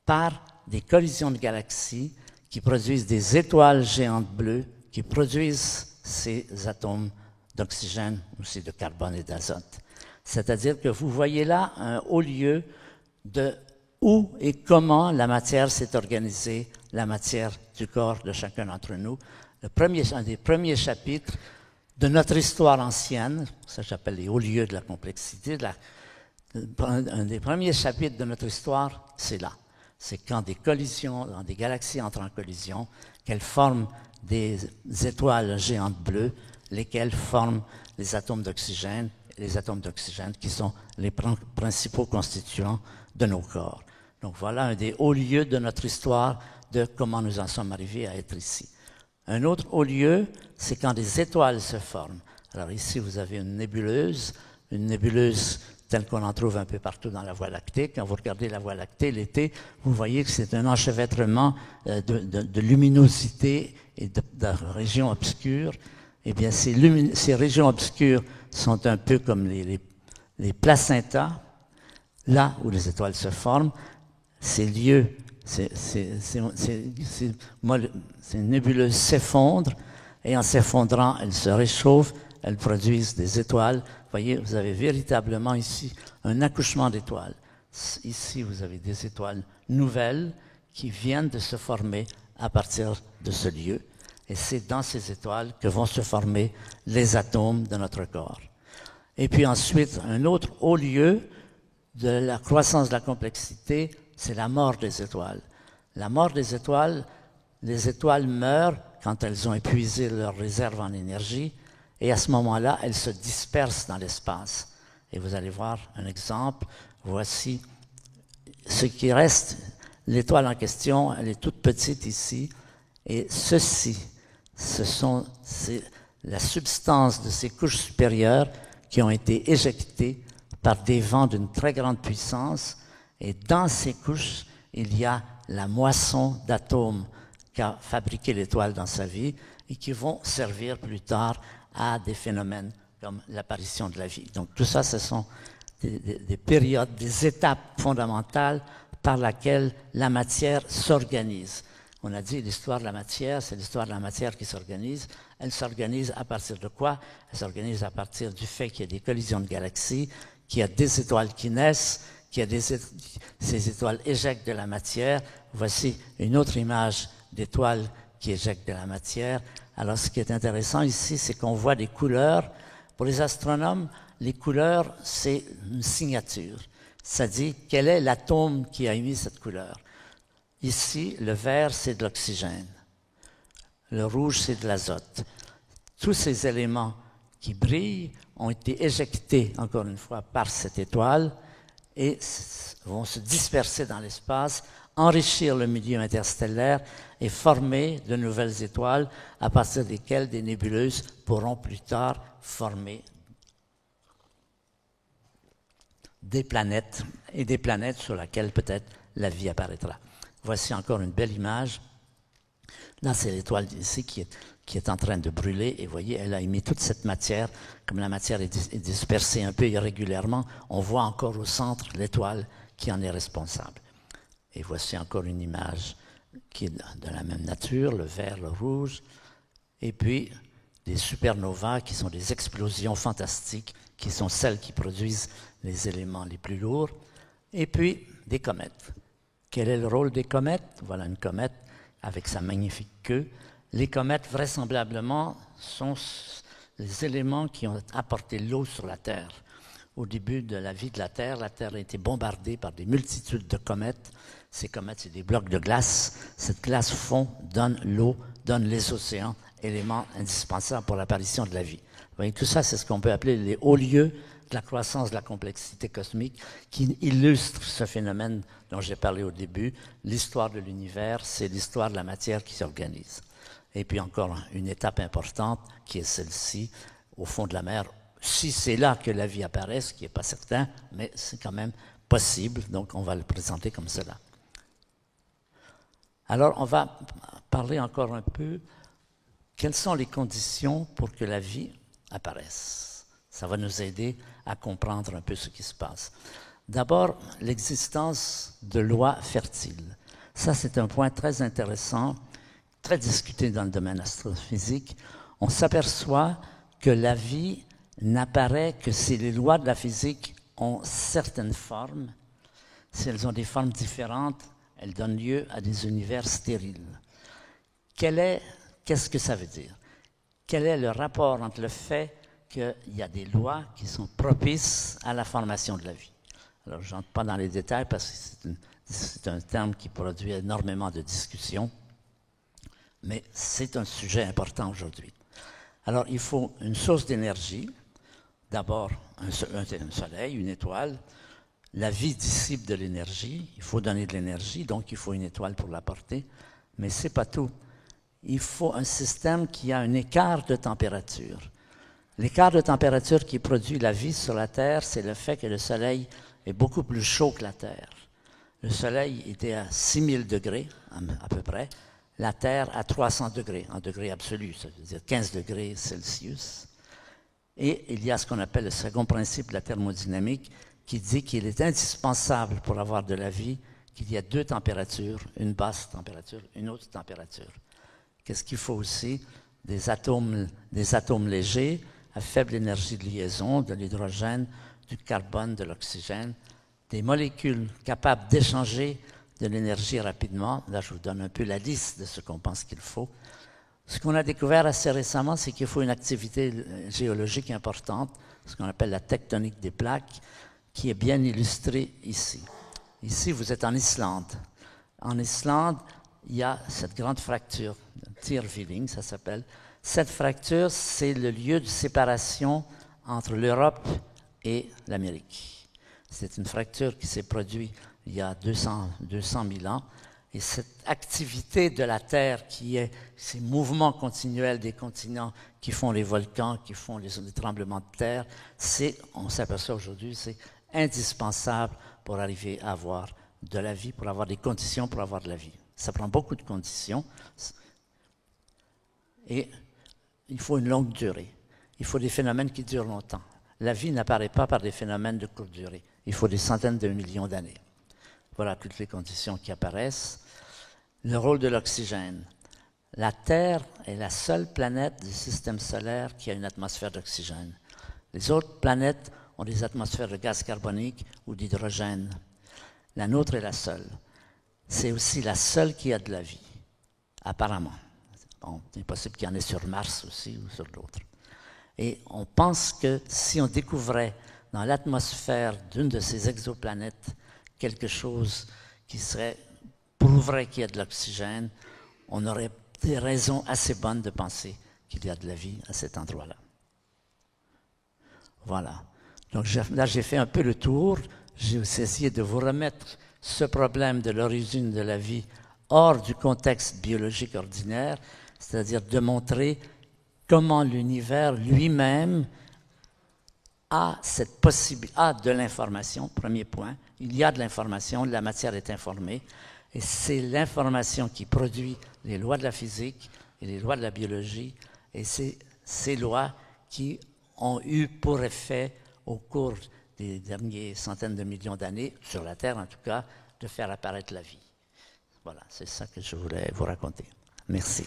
Speaker 1: par des collisions de galaxies qui produisent des étoiles géantes bleues, qui produisent ces atomes d'oxygène, aussi de carbone et d'azote. C'est-à-dire que vous voyez là un haut lieu de où et comment la matière s'est organisée, la matière du corps de chacun d'entre nous. Un des premiers chapitres de notre histoire ancienne, ça j'appelle les hauts lieux de la complexité, un des premiers chapitres de notre histoire, c'est là. C'est quand des galaxies entrent en collision, qu'elles forment des étoiles géantes bleues, lesquelles forment les atomes d'oxygène qui sont les principaux constituants de nos corps. Donc voilà un des hauts lieux de notre histoire, de comment nous en sommes arrivés à être ici. Un autre haut lieu, c'est quand des étoiles se forment. Alors ici, vous avez une nébuleuse telle qu'on en trouve un peu partout dans la Voie lactée. Quand vous regardez la Voie lactée l'été, vous voyez que c'est un enchevêtrement de luminosité et de régions obscures. Eh bien, ces régions obscures sont un peu comme les placentas, là où les étoiles se forment. Ces lieux, ces nébuleuses s'effondrent, et en s'effondrant, elles se réchauffent, elles produisent des étoiles. Vous voyez, vous avez véritablement ici un accouchement d'étoiles. Ici, vous avez des étoiles nouvelles qui viennent de se former à partir de ce lieu. Et c'est dans ces étoiles que vont se former les atomes de notre corps. Et puis ensuite, un autre haut lieu de la croissance de la complexité, c'est la mort des étoiles. La mort des étoiles, les étoiles meurent quand elles ont épuisé leurs réserves en énergie, et à ce moment-là, elles se dispersent dans l'espace. Et vous allez voir un exemple. Voici ce qui reste. L'étoile en question, elle est toute petite ici, et ceci, c'est la substance de ces couches supérieures qui ont été éjectées par des vents d'une très grande puissance. Et dans ces couches, il y a la moisson d'atomes qu'a fabriqué l'étoile dans sa vie et qui vont servir plus tard à des phénomènes comme l'apparition de la vie. Donc tout ça, ce sont des périodes, des étapes fondamentales par lesquelles la matière s'organise. On a dit l'histoire de la matière, c'est l'histoire de la matière qui s'organise. Elle s'organise à partir de quoi? Elle s'organise à partir du fait qu'il y a des collisions de galaxies, qu'il y a des étoiles qui naissent, ces étoiles éjectent de la matière. Voici une autre image d'étoiles qui éjectent de la matière. Alors, ce qui est intéressant ici, c'est qu'on voit des couleurs. Pour les astronomes, les couleurs, c'est une signature. Ça dit quel est l'atome qui a émis cette couleur. Ici, le vert, c'est de l'oxygène. Le rouge, c'est de l'azote. Tous ces éléments qui brillent ont été éjectés, encore une fois, par cette étoile et vont se disperser dans l'espace, enrichir le milieu interstellaire et former de nouvelles étoiles à partir desquelles des nébuleuses pourront plus tard former des planètes et des planètes sur lesquelles peut-être la vie apparaîtra. Voici encore une belle image. Là, c'est l'étoile ici qui est en train de brûler. Et vous voyez, elle a émis toute cette matière. Comme la matière est dispersée un peu irrégulièrement, on voit encore au centre l'étoile qui en est responsable. Et voici encore une image qui est de la même nature, le vert, le rouge. Et puis, des supernovas qui sont des explosions fantastiques, qui sont celles qui produisent les éléments les plus lourds. Et puis, des comètes. Quel est le rôle des comètes? Voilà une comète avec sa magnifique queue. Les comètes, vraisemblablement, sont les éléments qui ont apporté l'eau sur la Terre. Au début de la vie de la Terre a été bombardée par des multitudes de comètes. Ces comètes, c'est des blocs de glace. Cette glace fond, donne l'eau, donne les océans, éléments indispensables pour l'apparition de la vie. Vous voyez, tout ça, c'est ce qu'on peut appeler les hauts lieux de la croissance de la complexité cosmique qui illustre ce phénomène dont j'ai parlé au début. L'histoire de l'univers, c'est l'histoire de la matière qui s'organise. Et puis encore une étape importante qui est celle-ci, au fond de la mer. Si c'est là que la vie apparaît, ce qui n'est pas certain, mais c'est quand même possible, donc on va le présenter comme cela. Alors on va parler encore un peu, quelles sont les conditions pour que la vie apparaisse? Ça va nous aider à comprendre un peu ce qui se passe. D'abord, l'existence de lois fertiles. Ça, c'est un point très intéressant, très discuté dans le domaine astrophysique. On s'aperçoit que la vie n'apparaît que si les lois de la physique ont certaines formes. Si elles ont des formes différentes, elles donnent lieu à des univers stériles. Qu'est-ce que ça veut dire? Quel est le rapport entre le fait qu'il y a des lois qui sont propices à la formation de la vie? Alors, je n'entre pas dans les détails parce que c'est un terme qui produit énormément de discussions, mais c'est un sujet important aujourd'hui. Alors, il faut une source d'énergie, d'abord un soleil, une étoile, La vie dissipe de l'énergie, il faut donner de l'énergie, donc il faut une étoile pour l'apporter, mais ce n'est pas tout. Il faut un système qui a un écart de température. L'écart de température qui produit la vie sur la Terre, c'est le fait que le Soleil est beaucoup plus chaud que la Terre. Le Soleil était à 6000 degrés, à peu près, la Terre à 300 degrés, en degrés absolus, ça veut dire 15 degrés Celsius. Et il y a ce qu'on appelle le second principe de la thermodynamique, qui dit qu'il est indispensable pour avoir de la vie qu'il y ait deux températures, une basse température, une haute température. Qu'est-ce qu'il faut aussi? Des atomes légers à faible énergie de liaison, de l'hydrogène, du carbone, de l'oxygène, des molécules capables d'échanger de l'énergie rapidement. Là, je vous donne un peu la liste de ce qu'on pense qu'il faut. Ce qu'on a découvert assez récemment, c'est qu'il faut une activité géologique importante, ce qu'on appelle la tectonique des plaques, qui est bien illustrée ici. Ici, vous êtes en Islande. En Islande, il y a cette grande fracture, Tyrhvíling, ça s'appelle. Cette fracture, c'est le lieu de séparation entre l'Europe et l'Amérique. C'est une fracture qui s'est produite il y a 200 000 ans. Et cette activité de la Terre, qui est ces mouvements continuels des continents qui font les volcans, qui font les tremblements de terre, on s'aperçoit aujourd'hui, c'est indispensable pour arriver à avoir de la vie, pour avoir des conditions pour avoir de la vie. Ça prend beaucoup de conditions et il faut une longue durée. Il faut des phénomènes qui durent longtemps. La vie n'apparaît pas par des phénomènes de courte durée. Il faut des centaines de millions d'années. Voilà toutes les conditions qui apparaissent. Le rôle de l'oxygène. La Terre est la seule planète du système solaire qui a une atmosphère d'oxygène. Les autres planètes ont des atmosphères de gaz carbonique ou d'hydrogène. La nôtre est la seule. C'est aussi la seule qui a de la vie, apparemment. Bon, c'est possible qu'il y en ait sur Mars aussi ou sur d'autres. Et on pense que si on découvrait dans l'atmosphère d'une de ces exoplanètes quelque chose qui prouverait qu'il y a de l'oxygène, on aurait des raisons assez bonnes de penser qu'il y a de la vie à cet endroit-là. Voilà. Donc là, j'ai fait un peu le tour. J'ai aussi essayé de vous remettre ce problème de l'origine de la vie hors du contexte biologique ordinaire, c'est-à-dire de montrer comment l'univers lui-même a de l'information, premier point. Il y a de l'information, la matière est informée, et c'est l'information qui produit les lois de la physique et les lois de la biologie, et c'est ces lois qui ont eu pour effet, au cours des dernières centaines de millions d'années, sur la Terre en tout cas, de faire apparaître la vie. Voilà, c'est ça que je voulais vous raconter. Merci.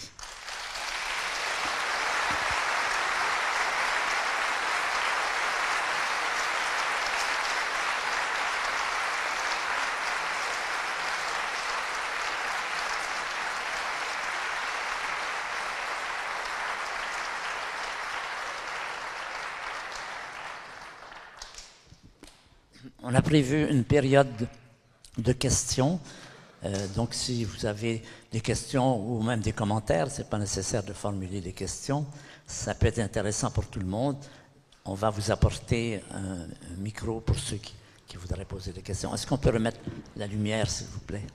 Speaker 1: On a prévu une période de questions. Donc, si vous avez des questions ou même des commentaires, ce n'est pas nécessaire de formuler des questions. Ça peut être intéressant pour tout le monde. On va vous apporter un micro pour ceux qui voudraient poser des questions. Est-ce qu'on peut remettre la lumière, s'il vous plaît?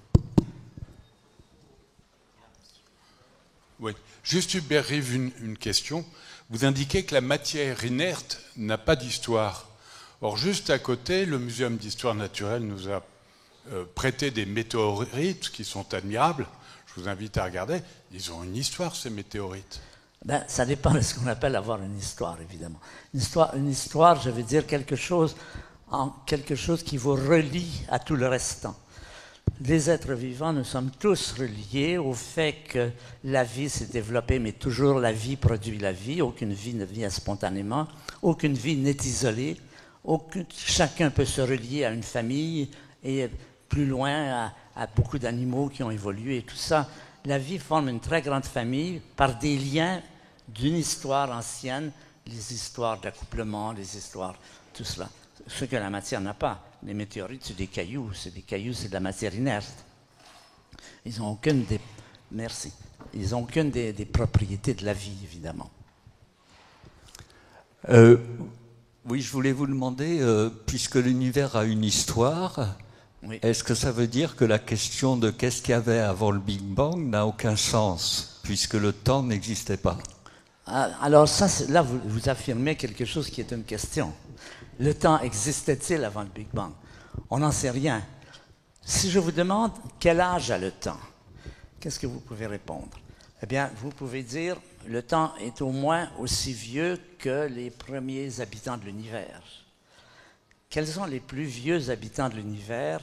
Speaker 2: Oui. Juste Hubert Rive, une question. Vous indiquez que la matière inerte n'a pas d'histoire. Or, juste à côté, le Muséum d'histoire naturelle nous a prêté des météorites qui sont admirables. Je vous invite à regarder. Ils ont une histoire, ces météorites.
Speaker 1: Ben, ça dépend de ce qu'on appelle avoir une histoire, évidemment. Une histoire, je veux dire quelque chose qui vous relie à tout le restant. Les êtres vivants, nous sommes tous reliés au fait que la vie s'est développée, mais toujours la vie produit la vie. Aucune vie ne vient spontanément. Aucune vie n'est isolée. Chacun peut se relier à une famille et plus loin à beaucoup d'animaux qui ont évolué et tout ça. La vie forme une très grande famille par des liens d'une histoire ancienne, les histoires d'accouplement, les histoires, tout cela. Ce que la matière n'a pas. Les météorites, c'est des cailloux, c'est de la matière inerte. Ils n'ont aucune des propriétés de la vie, évidemment.
Speaker 3: Oui, je voulais vous demander, puisque l'univers a une histoire, oui. Est-ce que ça veut dire que la question de qu'est-ce qu'il y avait avant le Big Bang n'a aucun sens, puisque le temps n'existait pas?
Speaker 1: Alors ça, là, vous affirmez quelque chose qui est une question. Le temps existait-il avant le Big Bang? On n'en sait rien. Si je vous demande quel âge a le temps, qu'est-ce que vous pouvez répondre? Eh bien, vous pouvez dire le temps est au moins aussi vieux que les premiers habitants de l'univers. Quels sont les plus vieux habitants de l'univers?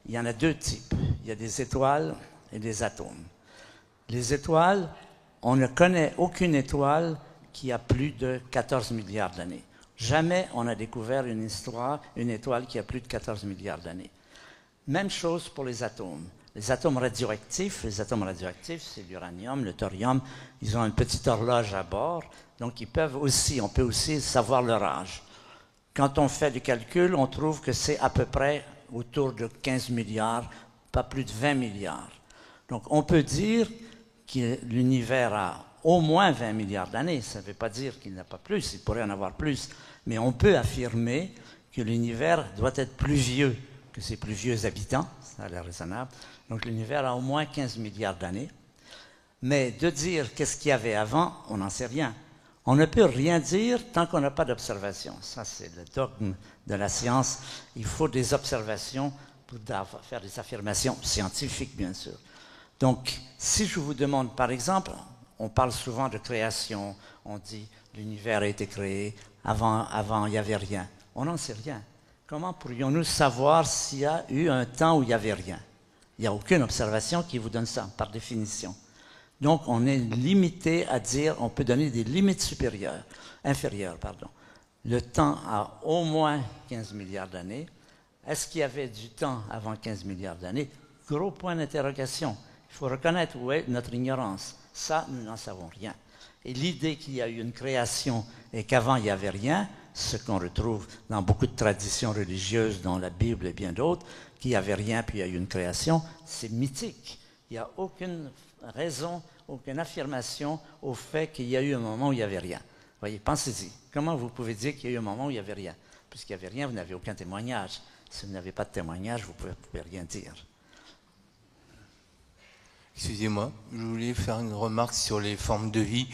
Speaker 1: Il y en a deux types. Il y a des étoiles et des atomes. Les étoiles, on ne connaît aucune étoile qui a plus de 14 milliards d'années. Jamais on a découvert une étoile qui a plus de 14 milliards d'années. Même chose pour les atomes. Les atomes radioactifs, c'est l'uranium, le thorium, ils ont une petite horloge à bord, donc on peut aussi savoir leur âge. Quand on fait du calcul, on trouve que c'est à peu près autour de 15 milliards, pas plus de 20 milliards. Donc on peut dire que l'univers a au moins 20 milliards d'années. Ça ne veut pas dire qu'il n'y en a pas plus, il pourrait en avoir plus. Mais on peut affirmer que l'univers doit être plus vieux que ses plus vieux habitants. Ça a l'air raisonnable. Donc l'univers a au moins 15 milliards d'années. Mais de dire qu'est-ce qu'il y avait avant, on n'en sait rien. On ne peut rien dire tant qu'on n'a pas d'observation. Ça, c'est le dogme de la science. Il faut des observations pour faire des affirmations scientifiques, bien sûr. Donc, si je vous demande, par exemple, on parle souvent de création, on dit l'univers a été créé, avant il n'y avait rien. On n'en sait rien. Comment pourrions-nous savoir s'il y a eu un temps où il n'y avait rien? Il n'y a aucune observation qui vous donne ça, par définition. Donc, on est limité à dire, on peut donner des limites inférieures. Le temps a au moins 15 milliards d'années. Est-ce qu'il y avait du temps avant 15 milliards d'années? Gros point d'interrogation. Il faut reconnaître où est notre ignorance. Ça, nous n'en savons rien. Et l'idée qu'il y a eu une création et qu'avant il n'y avait rien, ce qu'on retrouve dans beaucoup de traditions religieuses, dont la Bible et bien d'autres, qu'il n'y avait rien puis il y a eu une création, c'est mythique. Il n'y a aucune raison, aucune affirmation au fait qu'il y a eu un moment où il n'y avait rien. Voyez, pensez-y. Comment vous pouvez dire qu'il y a eu un moment où il n'y avait rien? Puisqu'il n'y avait rien, vous n'avez aucun témoignage. Si vous n'avez pas de témoignage, vous ne pouvez rien dire.
Speaker 4: Excusez-moi, je voulais faire une remarque sur les formes de vie,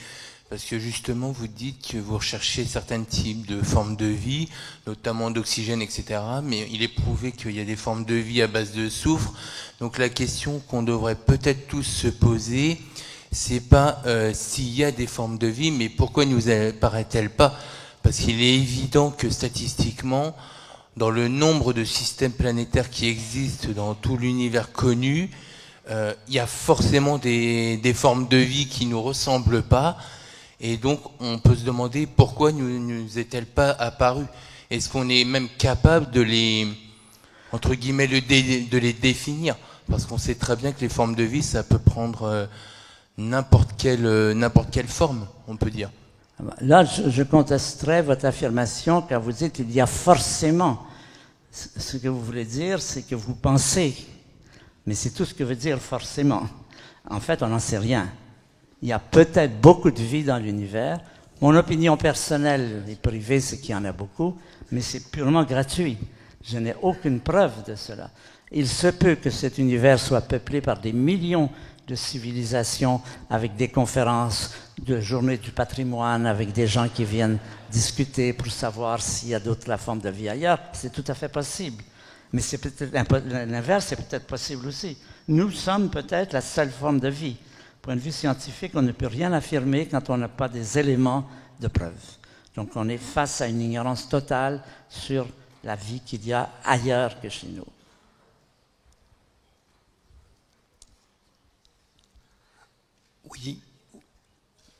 Speaker 4: parce que justement vous dites que vous recherchez certains types de formes de vie, notamment d'oxygène, etc. Mais il est prouvé qu'il y a des formes de vie à base de soufre. Donc la question qu'on devrait peut-être tous se poser, c'est pas s'il y a des formes de vie, mais pourquoi ne nous apparaît-elle pas? Parce qu'il est évident que statistiquement, dans le nombre de systèmes planétaires qui existent dans tout l'univers connu, il y a forcément des formes de vie qui ne nous ressemblent pas, et donc on peut se demander pourquoi ne nous est-elle pas apparue. Est-ce qu'on est même capable de les, entre guillemets, de les définir? Parce qu'on sait très bien que les formes de vie, ça peut prendre n'importe quelle forme, on peut dire.
Speaker 1: Là, je contesterai votre affirmation car vous dites qu'il y a forcément. Ce que vous voulez dire, c'est que vous pensez. Mais c'est tout ce que veut dire forcément. En fait, on n'en sait rien. Il y a peut-être beaucoup de vie dans l'univers. Mon opinion personnelle et privée, c'est qu'il y en a beaucoup, mais c'est purement gratuit. Je n'ai aucune preuve de cela. Il se peut que cet univers soit peuplé par des millions de civilisations avec des conférences, de journées du patrimoine, avec des gens qui viennent discuter pour savoir s'il y a d'autres formes de vie ailleurs. C'est tout à fait possible. Mais c'est peut-être l'inverse, c'est peut-être possible aussi. Nous sommes peut-être la seule forme de vie. Point de vue scientifique, on ne peut rien affirmer quand on n'a pas des éléments de preuve. Donc on est face à une ignorance totale sur la vie qu'il y a ailleurs que chez nous.
Speaker 5: Oui.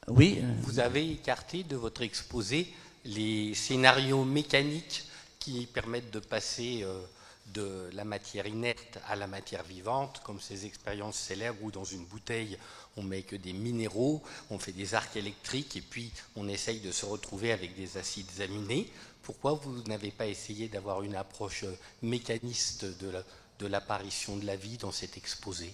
Speaker 1: Oui.
Speaker 5: Vous avez écarté de votre exposé les scénarios mécaniques qui permettent de passer de la matière inerte à la matière vivante, comme ces expériences célèbres où dans une bouteille on met que des minéraux, on fait des arcs électriques et puis on essaye de se retrouver avec des acides aminés. Pourquoi vous n'avez pas essayé d'avoir une approche mécaniste de l'apparition de la vie dans cet exposé?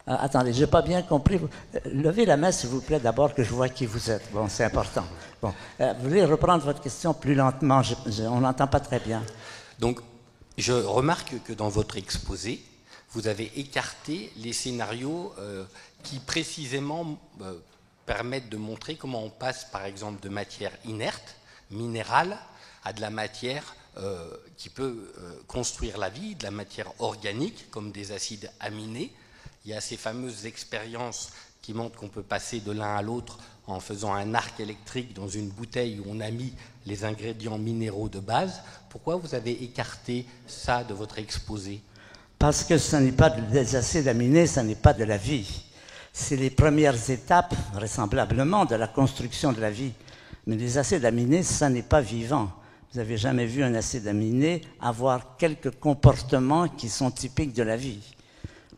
Speaker 1: Attendez, je n'ai pas bien compris. Levez la main, s'il vous plaît, d'abord, que je vois qui vous êtes. Bon, c'est important. Bon, vous voulez reprendre votre question plus lentement? On n'entend pas très bien.
Speaker 5: Donc, je remarque que dans votre exposé, vous avez écarté les scénarios qui précisément permettent de montrer comment on passe, par exemple, de matière inerte, minérale, à de la matière qui peut construire la vie, de la matière organique, comme des acides aminés. Il y a ces fameuses expériences qui montrent qu'on peut passer de l'un à l'autre en faisant un arc électrique dans une bouteille où on a mis les ingrédients minéraux de base. Pourquoi vous avez écarté ça de votre exposé?
Speaker 1: Parce que ce n'est pas des acides aminés, ce n'est pas de la vie. C'est les premières étapes, vraisemblablement, de la construction de la vie. Mais les acides aminés, ça n'est pas vivant. Vous n'avez jamais vu un acide aminé avoir quelques comportements qui sont typiques de la vie.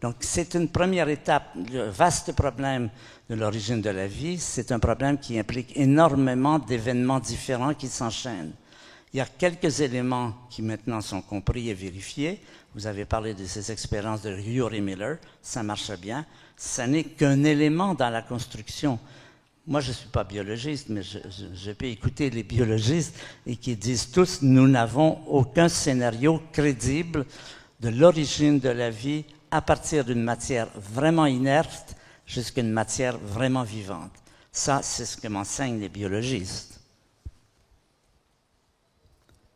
Speaker 1: Donc c'est une première étape. Le vaste problème de l'origine de la vie, c'est un problème qui implique énormément d'événements différents qui s'enchaînent. Il y a quelques éléments qui maintenant sont compris et vérifiés. Vous avez parlé de ces expériences de Urey Miller, ça marche bien. Ça n'est qu'un élément dans la construction. Moi, je ne suis pas biologiste, mais je peux écouter les biologistes et qui disent tous, nous n'avons aucun scénario crédible de l'origine de la vie à partir d'une matière vraiment inerte jusqu'à une matière vraiment vivante. Ça, c'est ce que m'enseignent les biologistes.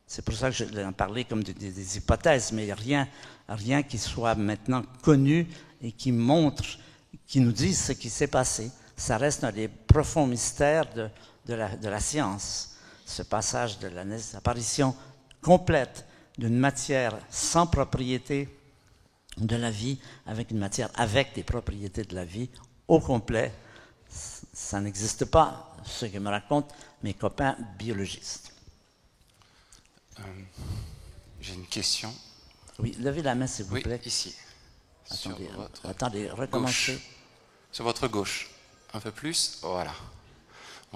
Speaker 1: C'est pour ça que je l'ai parlé comme des hypothèses, mais il n'y a rien qui soit maintenant connu et qui montre, qui nous dise ce qui s'est passé. Ça reste un des profonds mystères de la science. Ce passage de l'apparition complète d'une matière sans propriété de la vie avec une matière avec des propriétés de la vie au complet, ça n'existe pas, ce que me racontent mes copains biologistes.
Speaker 6: J'ai une question.
Speaker 1: Oui, levez la main s'il vous plaît.
Speaker 6: Oui, ici.
Speaker 1: Attendez, recommencez.
Speaker 6: Gauche. Sur votre gauche. Un peu plus, voilà.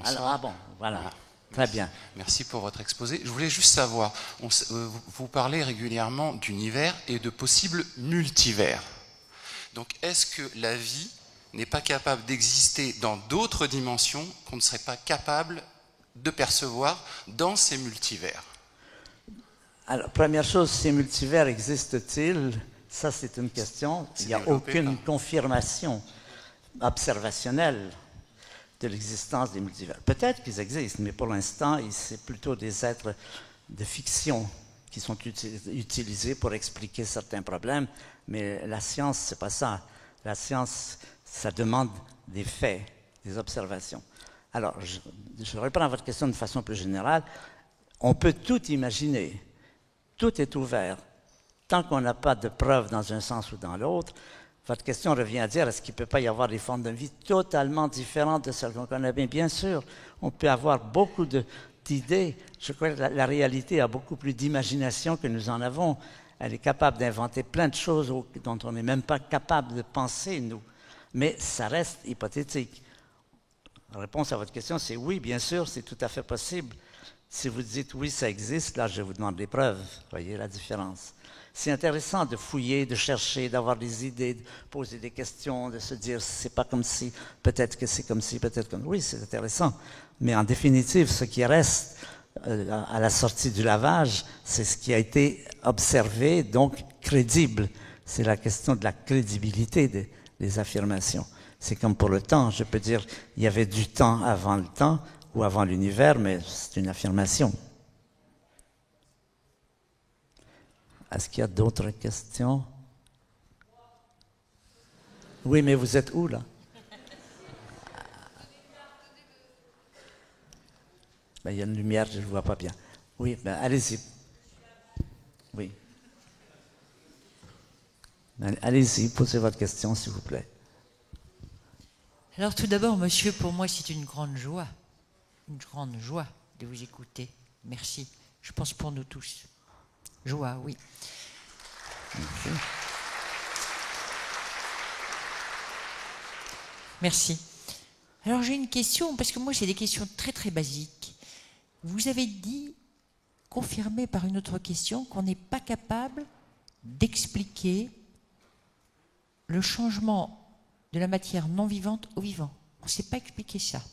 Speaker 1: Alors, voilà. Très bien.
Speaker 6: Merci pour votre exposé. Je voulais juste savoir, vous parlez régulièrement d'univers et de possibles multivers. Donc, est-ce que la vie n'est pas capable d'exister dans d'autres dimensions qu'on ne serait pas capable de percevoir dans ces multivers?
Speaker 1: Alors, première chose, ces multivers existent-ils? Ça, c'est une question. Il n'y a aucune confirmation observationnelle de l'existence des multivers. Peut-être qu'ils existent, mais pour l'instant, c'est plutôt des êtres de fiction qui sont utilisés pour expliquer certains problèmes, mais la science, c'est pas ça. La science, ça demande des faits, des observations. Alors, je reprends votre question de façon plus générale. On peut tout imaginer. Tout est ouvert. Tant qu'on n'a pas de preuves dans un sens ou dans l'autre, votre question revient à dire, est-ce qu'il ne peut pas y avoir des formes de vie totalement différentes de celles qu'on connaît? Bien sûr, on peut avoir beaucoup d'idées. Je crois que la réalité a beaucoup plus d'imagination que nous en avons. Elle est capable d'inventer plein de choses dont on n'est même pas capable de penser, nous. Mais ça reste hypothétique. La réponse à votre question, c'est oui, bien sûr, c'est tout à fait possible. Si vous dites oui, ça existe, là, je vous demande les preuves. Vous voyez la différence. C'est intéressant de fouiller, de chercher, d'avoir des idées, de poser des questions, de se dire c'est pas comme si, peut-être que c'est comme si, peut-être comme... Oui, c'est intéressant. Mais en définitive, ce qui reste à la sortie du lavage, c'est ce qui a été observé, donc crédible. C'est la question de la crédibilité des affirmations. C'est comme pour le temps. Je peux dire il y avait du temps avant le temps ou avant l'univers, mais c'est une affirmation. Est-ce qu'il y a d'autres questions? Oui, mais vous êtes où, là? Ben, il y a une lumière, je ne vois pas bien. Oui, ben, allez-y. Oui. Ben, allez-y, posez votre question, s'il vous plaît.
Speaker 7: Alors, tout d'abord, monsieur, pour moi, c'est une grande joie de vous écouter. Merci. Je pense pour nous tous. Joie, oui. Merci. Alors j'ai une question, parce que moi c'est des questions très très basiques. Vous avez dit, confirmé par une autre question, qu'on n'est pas capable d'expliquer le changement de la matière non vivante au vivant. On ne sait pas expliquer ça.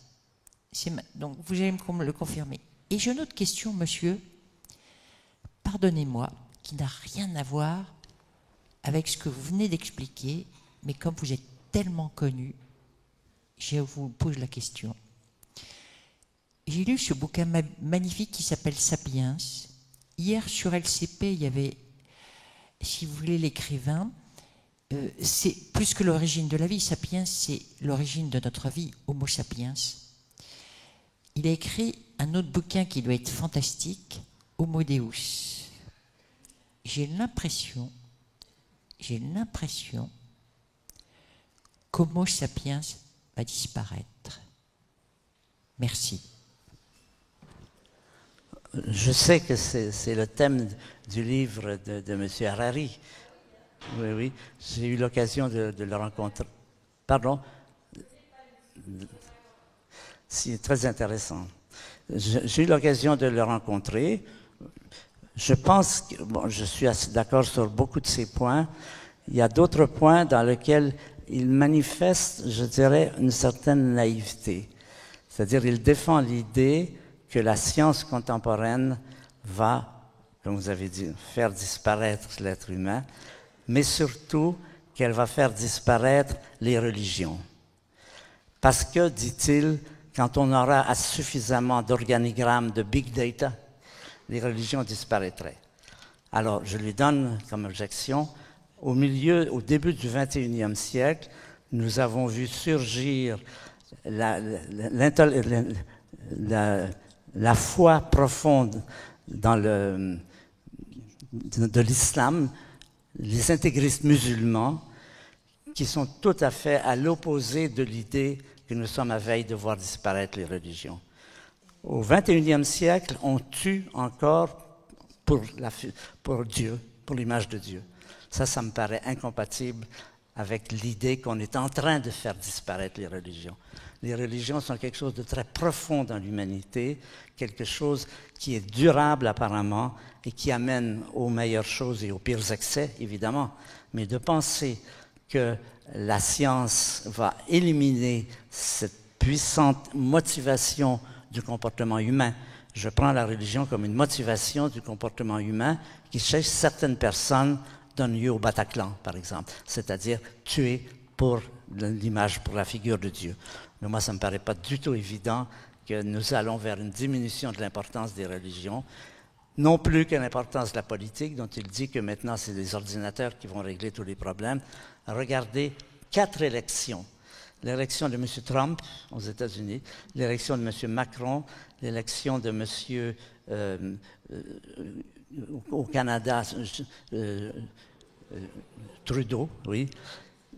Speaker 7: Donc, vous allez me le confirmer. Et j'ai une autre question, monsieur, pardonnez-moi, qui n'a rien à voir avec ce que vous venez d'expliquer, mais comme vous êtes tellement connu, je vous pose la question. J'ai lu ce bouquin magnifique qui s'appelle Sapiens. Hier, sur LCP, il y avait, si vous voulez, l'écrivain. C'est plus que l'origine de la vie. Sapiens, c'est l'origine de notre vie, Homo sapiens. Il a écrit un autre bouquin qui doit être fantastique, Homo Deus. J'ai l'impression qu'Homo sapiens va disparaître. Merci.
Speaker 1: Je sais que c'est le thème du livre de M. Harari. Oui, oui. J'ai eu l'occasion de le rencontrer. Pardon? C'est très intéressant. J'ai eu l'occasion de le rencontrer. Je pense que, bon, je suis assez d'accord sur beaucoup de ces points. Il y a d'autres points dans lesquels il manifeste, je dirais, une certaine naïveté. C'est-à-dire, il défend l'idée que la science contemporaine va, comme vous avez dit, faire disparaître l'être humain, mais surtout qu'elle va faire disparaître les religions. Parce que, dit-il, quand on aura suffisamment d'organigrammes, de big data, les religions disparaîtraient. Alors, je lui donne comme objection, au début du XXIe siècle, nous avons vu surgir la foi profonde de l'islam, les intégristes musulmans, qui sont tout à fait à l'opposé de l'idée que nous sommes à veille de voir disparaître les religions. Au XXIe siècle, on tue encore pour Dieu, pour l'image de Dieu. Ça me paraît incompatible avec l'idée qu'on est en train de faire disparaître les religions. Les religions sont quelque chose de très profond dans l'humanité, quelque chose qui est durable apparemment et qui amène aux meilleures choses et aux pires excès, évidemment. Mais de penser que la science va éliminer cette puissante motivation du comportement humain. Je prends la religion comme une motivation du comportement humain qui, chez certaines personnes, donne lieu au Bataclan, par exemple, c'est-à-dire tuer pour l'image, pour la figure de Dieu. Mais moi, ça ne me paraît pas du tout évident que nous allons vers une diminution de l'importance des religions, non plus que l'importance de la politique, dont il dit que maintenant, c'est les ordinateurs qui vont régler tous les problèmes. Regardez 4 élections. L'élection de M. Trump aux États-Unis, l'élection de M. Macron, l'élection de M. Au Canada, Trudeau, oui,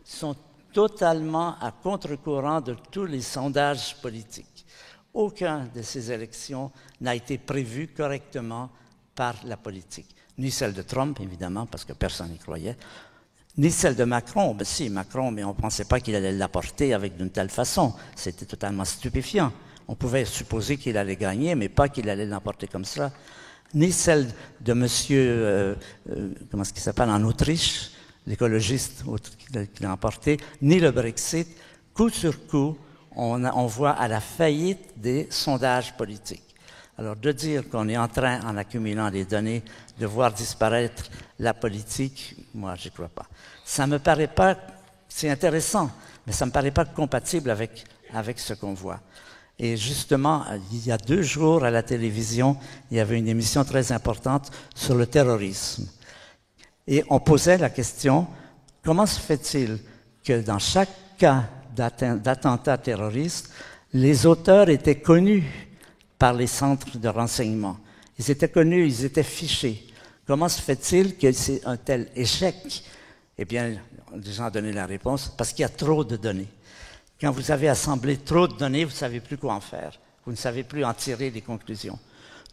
Speaker 1: sont totalement à contre-courant de tous les sondages politiques. Aucune de ces élections n'a été prévue correctement par la politique. Ni celle de Trump, évidemment, parce que personne n'y croyait, ni celle de Macron. Ben si, Macron, mais on ne pensait pas qu'il allait l'apporter d'une telle façon. C'était totalement stupéfiant. On pouvait supposer qu'il allait gagner, mais pas qu'il allait l'emporter comme ça. Ni celle de monsieur, comment est-ce qu'il s'appelle, en Autriche, l'écologiste qui l'a emporté, ni le Brexit. Coup sur coup, on voit à la faillite des sondages politiques. Alors, de dire qu'on est en train, en accumulant les données, de voir disparaître la politique, moi, je n'y crois pas. Ça me paraît pas, c'est intéressant, mais ça me paraît pas compatible avec ce qu'on voit. Et justement, il y a 2 jours à la télévision, il y avait une émission très importante sur le terrorisme. Et on posait la question, comment se fait-il que dans chaque cas d'attentat terroriste, les auteurs étaient connus par les centres de renseignement? Ils étaient connus, ils étaient fichés. Comment se fait-il que c'est un tel échec? Eh bien, les gens ont donné la réponse, parce qu'il y a trop de données. Quand vous avez assemblé trop de données, vous ne savez plus quoi en faire. Vous ne savez plus en tirer des conclusions.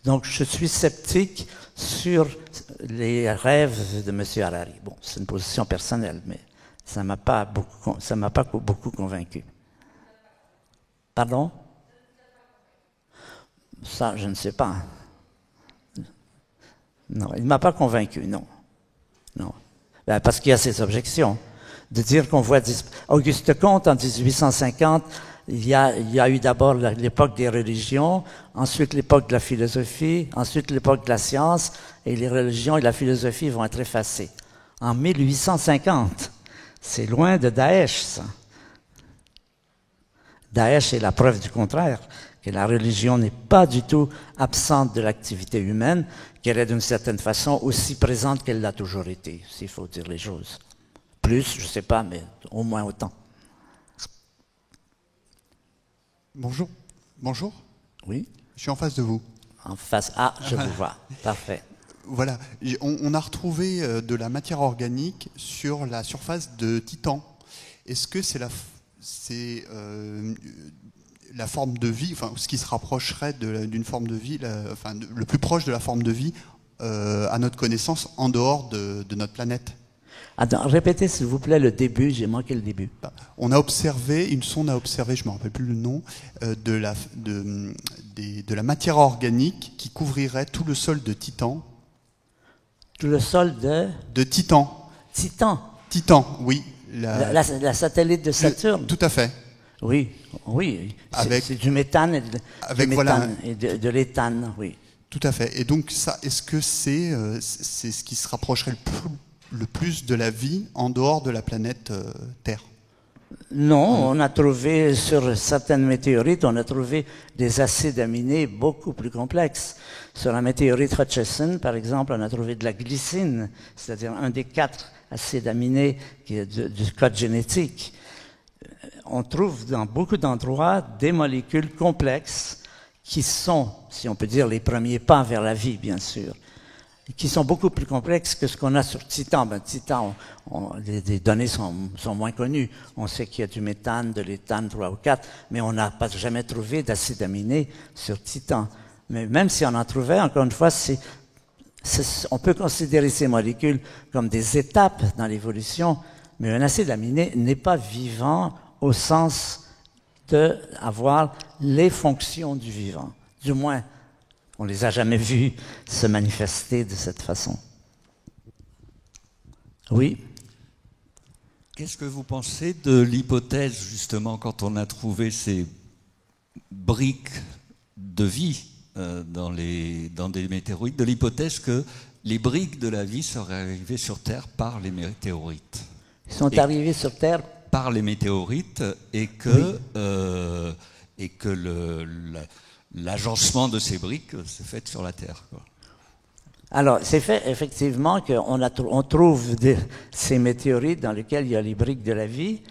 Speaker 1: Donc, je suis sceptique sur les rêves de M. Harari. Bon, c'est une position personnelle, mais ça ne m'a pas beaucoup convaincu. Pardon? Ça, je ne sais pas. Non, il ne m'a pas convaincu, non. Non. Ben, parce qu'il y a ces objections. de dire qu'on voit Auguste Comte en 1850, il y a eu d'abord l'époque des religions, ensuite l'époque de la philosophie, ensuite l'époque de la science, et les religions et la philosophie vont être effacées. En 1850, c'est loin de Daesh, ça. Daesh est la preuve du contraire, que la religion n'est pas du tout absente de l'activité humaine, qu'elle est d'une certaine façon aussi présente qu'elle l'a toujours été, s'il faut dire les choses. Plus, je ne sais pas, mais au moins autant.
Speaker 8: Bonjour. Bonjour.
Speaker 1: Oui.
Speaker 8: Je suis en face de vous.
Speaker 1: En face. Ah, je vous vois. Parfait.
Speaker 8: Voilà. On a retrouvé de la matière organique sur la surface de Titan. Est-ce que c'est la forme de vie, enfin, ce qui se rapprocherait d'une forme de vie, le plus proche de la forme de vie à notre connaissance en dehors de notre planète?
Speaker 1: Attends, répétez s'il vous plaît le début, j'ai manqué le début.
Speaker 8: On a observé, une sonde a observé, je ne me rappelle plus le nom, de la matière organique qui couvrirait tout le sol de Titan.
Speaker 1: Tout le sol
Speaker 8: de Titan.
Speaker 1: Titan.
Speaker 8: Titan, oui.
Speaker 1: La satellite de Saturne.
Speaker 8: Tout à fait.
Speaker 1: Oui, oui. C'est du méthane et de l'éthane, oui.
Speaker 8: Tout à fait. Et donc ça, est-ce que c'est ce qui se rapprocherait le plus de la vie en dehors de la planète Terre?
Speaker 1: Non, on a trouvé sur certaines météorites, on a trouvé des acides aminés beaucoup plus complexes. Sur la météorite Hutchison, par exemple, on a trouvé de la glycine, c'est-à-dire un des 4 acides aminés qui est du code génétique. On trouve dans beaucoup d'endroits des molécules complexes qui sont, si on peut dire, les premiers pas vers la vie, bien sûr, qui sont beaucoup plus complexes que ce qu'on a sur Titan. Titan, les données sont moins connues. On sait qu'il y a du méthane, de l'éthane, 3 ou 4, mais on n'a pas jamais trouvé d'acide aminé sur Titan. Mais même si on en trouvait, encore une fois, on peut considérer ces molécules comme des étapes dans l'évolution, mais un acide aminé n'est pas vivant au sens d'avoir les fonctions du vivant. Du moins, on ne les a jamais vus se manifester de cette façon. Oui.
Speaker 3: Qu'est-ce que vous pensez de l'hypothèse, justement, quand on a trouvé ces briques de vie dans des météorites, de l'hypothèse que les briques de la vie seraient arrivées sur Terre par les météorites?
Speaker 1: Ils sont arrivés sur Terre
Speaker 3: par les météorites et que, l'agencement de ces briques s'est fait sur la Terre, quoi.
Speaker 1: Alors, c'est fait effectivement qu'on trouve ces météorites dans lesquelles il y a les briques de la vie,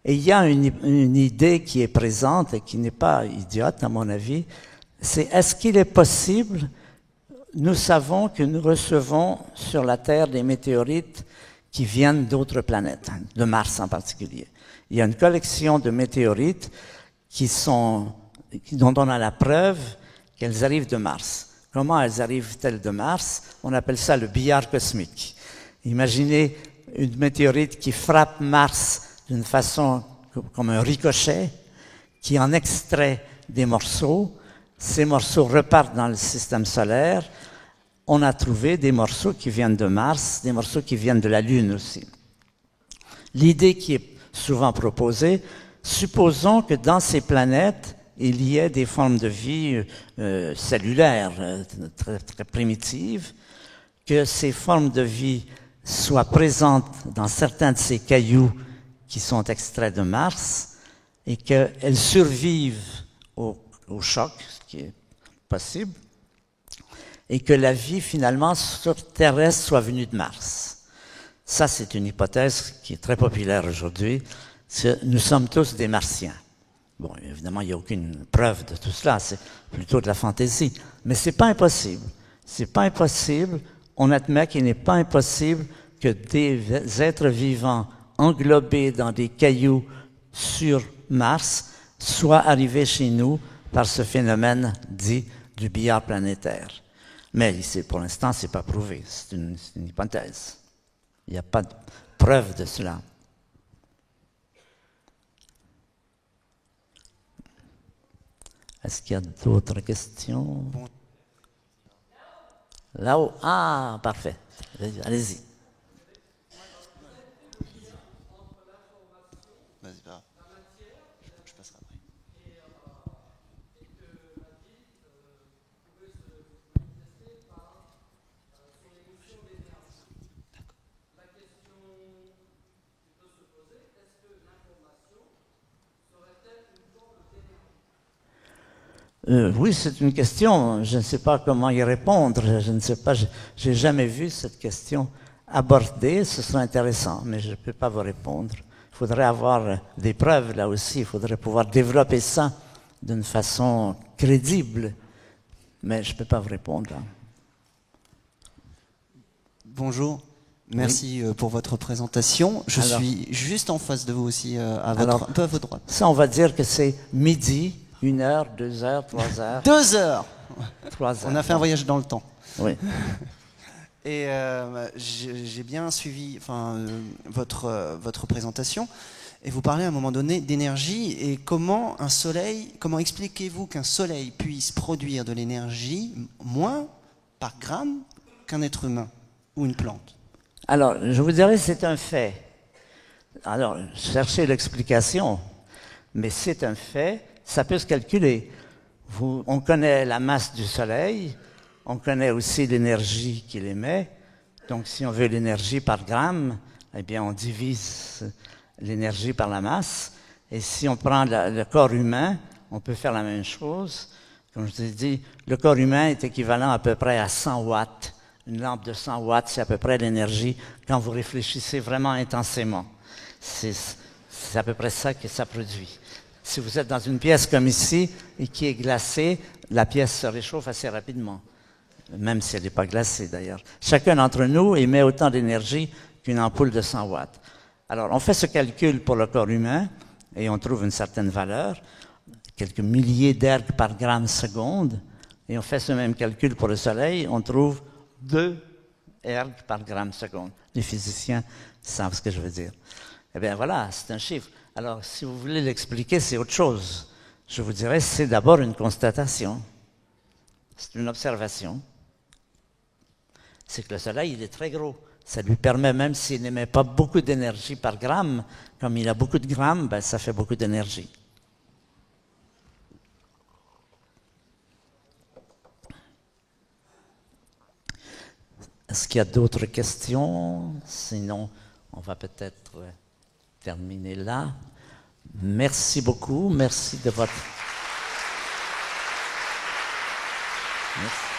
Speaker 1: et il y a une idée qui est présente et qui n'est pas idiote à mon avis, c'est est-ce qu'il est possible, nous savons que nous recevons sur la Terre des météorites qui viennent d'autres planètes, de Mars en particulier. Il y a une collection de météorites dont on a la preuve qu'elles arrivent de Mars. Comment elles arrivent-elles de Mars? On appelle ça le billard cosmique. Imaginez une météorite qui frappe Mars d'une façon comme un ricochet, qui en extrait des morceaux. Ces morceaux repartent dans le système solaire. On a trouvé des morceaux qui viennent de Mars, des morceaux qui viennent de la Lune aussi. L'idée qui est souvent proposée, supposons que dans ces planètes, il y ait des formes de vie cellulaires très, très primitives, que ces formes de vie soient présentes dans certains de ces cailloux qui sont extraits de Mars et qu'elles survivent au choc, ce qui est possible, et que la vie finalement terrestre soit venue de Mars. Ça, c'est une hypothèse qui est très populaire aujourd'hui. Nous sommes tous des Martiens. Bon, évidemment, il n'y a aucune preuve de tout cela, c'est plutôt de la fantaisie. Mais c'est pas impossible. C'est pas impossible. On admet qu'il n'est pas impossible que des êtres vivants englobés dans des cailloux sur Mars soient arrivés chez nous par ce phénomène dit du billard planétaire. Mais pour l'instant, c'est pas prouvé. C'est une hypothèse. Il n'y a pas de preuve de cela. Est-ce qu'il y a d'autres questions? Là-haut. Ah, parfait. Allez-y. Oui, c'est une question. Je ne sais pas comment y répondre. Je ne sais pas. J'ai jamais vu cette question abordée. Ce serait intéressant, mais je ne peux pas vous répondre. Il faudrait avoir des preuves là aussi. Il faudrait pouvoir développer ça d'une façon crédible. Mais je ne peux pas vous répondre là.
Speaker 9: Bonjour. Merci pour votre présentation. Je suis juste en face de vous aussi, un peu à votre droite.
Speaker 1: Ça, on va dire que c'est midi, 1 heure, 2 heures, 3 heures.
Speaker 9: 2 heures
Speaker 1: 3 heures.
Speaker 9: On a fait un voyage dans le temps.
Speaker 1: Oui.
Speaker 9: Et j'ai bien suivi votre présentation. Et vous parlez à un moment donné d'énergie et comment expliquez-vous qu'un soleil puisse produire de l'énergie moins par gramme qu'un être humain ou une plante?
Speaker 1: Alors, je vous dirais, c'est un fait. Alors, cherchez l'explication, mais c'est un fait, ça peut se calculer. On connaît la masse du Soleil, on connaît aussi l'énergie qu'il émet. Donc, si on veut l'énergie par gramme, eh bien, on divise l'énergie par la masse. Et si on prend le corps humain, on peut faire la même chose. Comme je vous ai dit, le corps humain est équivalent à peu près à 100 watts. Une lampe de 100 watts, c'est à peu près l'énergie quand vous réfléchissez vraiment intensément. C'est à peu près ça que ça produit. Si vous êtes dans une pièce comme ici et qui est glacée, la pièce se réchauffe assez rapidement, même si elle n'est pas glacée d'ailleurs. Chacun d'entre nous émet autant d'énergie qu'une ampoule de 100 watts. Alors, on fait ce calcul pour le corps humain et on trouve une certaine valeur, quelques milliers d'ergs par gramme seconde, et on fait ce même calcul pour le Soleil, on trouve 2 ergs par gramme seconde. Les physiciens savent ce que je veux dire. Eh bien voilà, c'est un chiffre. Alors, si vous voulez l'expliquer, c'est autre chose. Je vous dirais, c'est d'abord une constatation. C'est une observation. C'est que le Soleil, il est très gros. Ça lui permet, même s'il n'émet pas beaucoup d'énergie par gramme, comme il a beaucoup de grammes, ben, ça fait beaucoup d'énergie. Est-ce qu'il y a d'autres questions? Sinon, on va peut-être terminer là. Merci beaucoup. Merci de votre... Merci.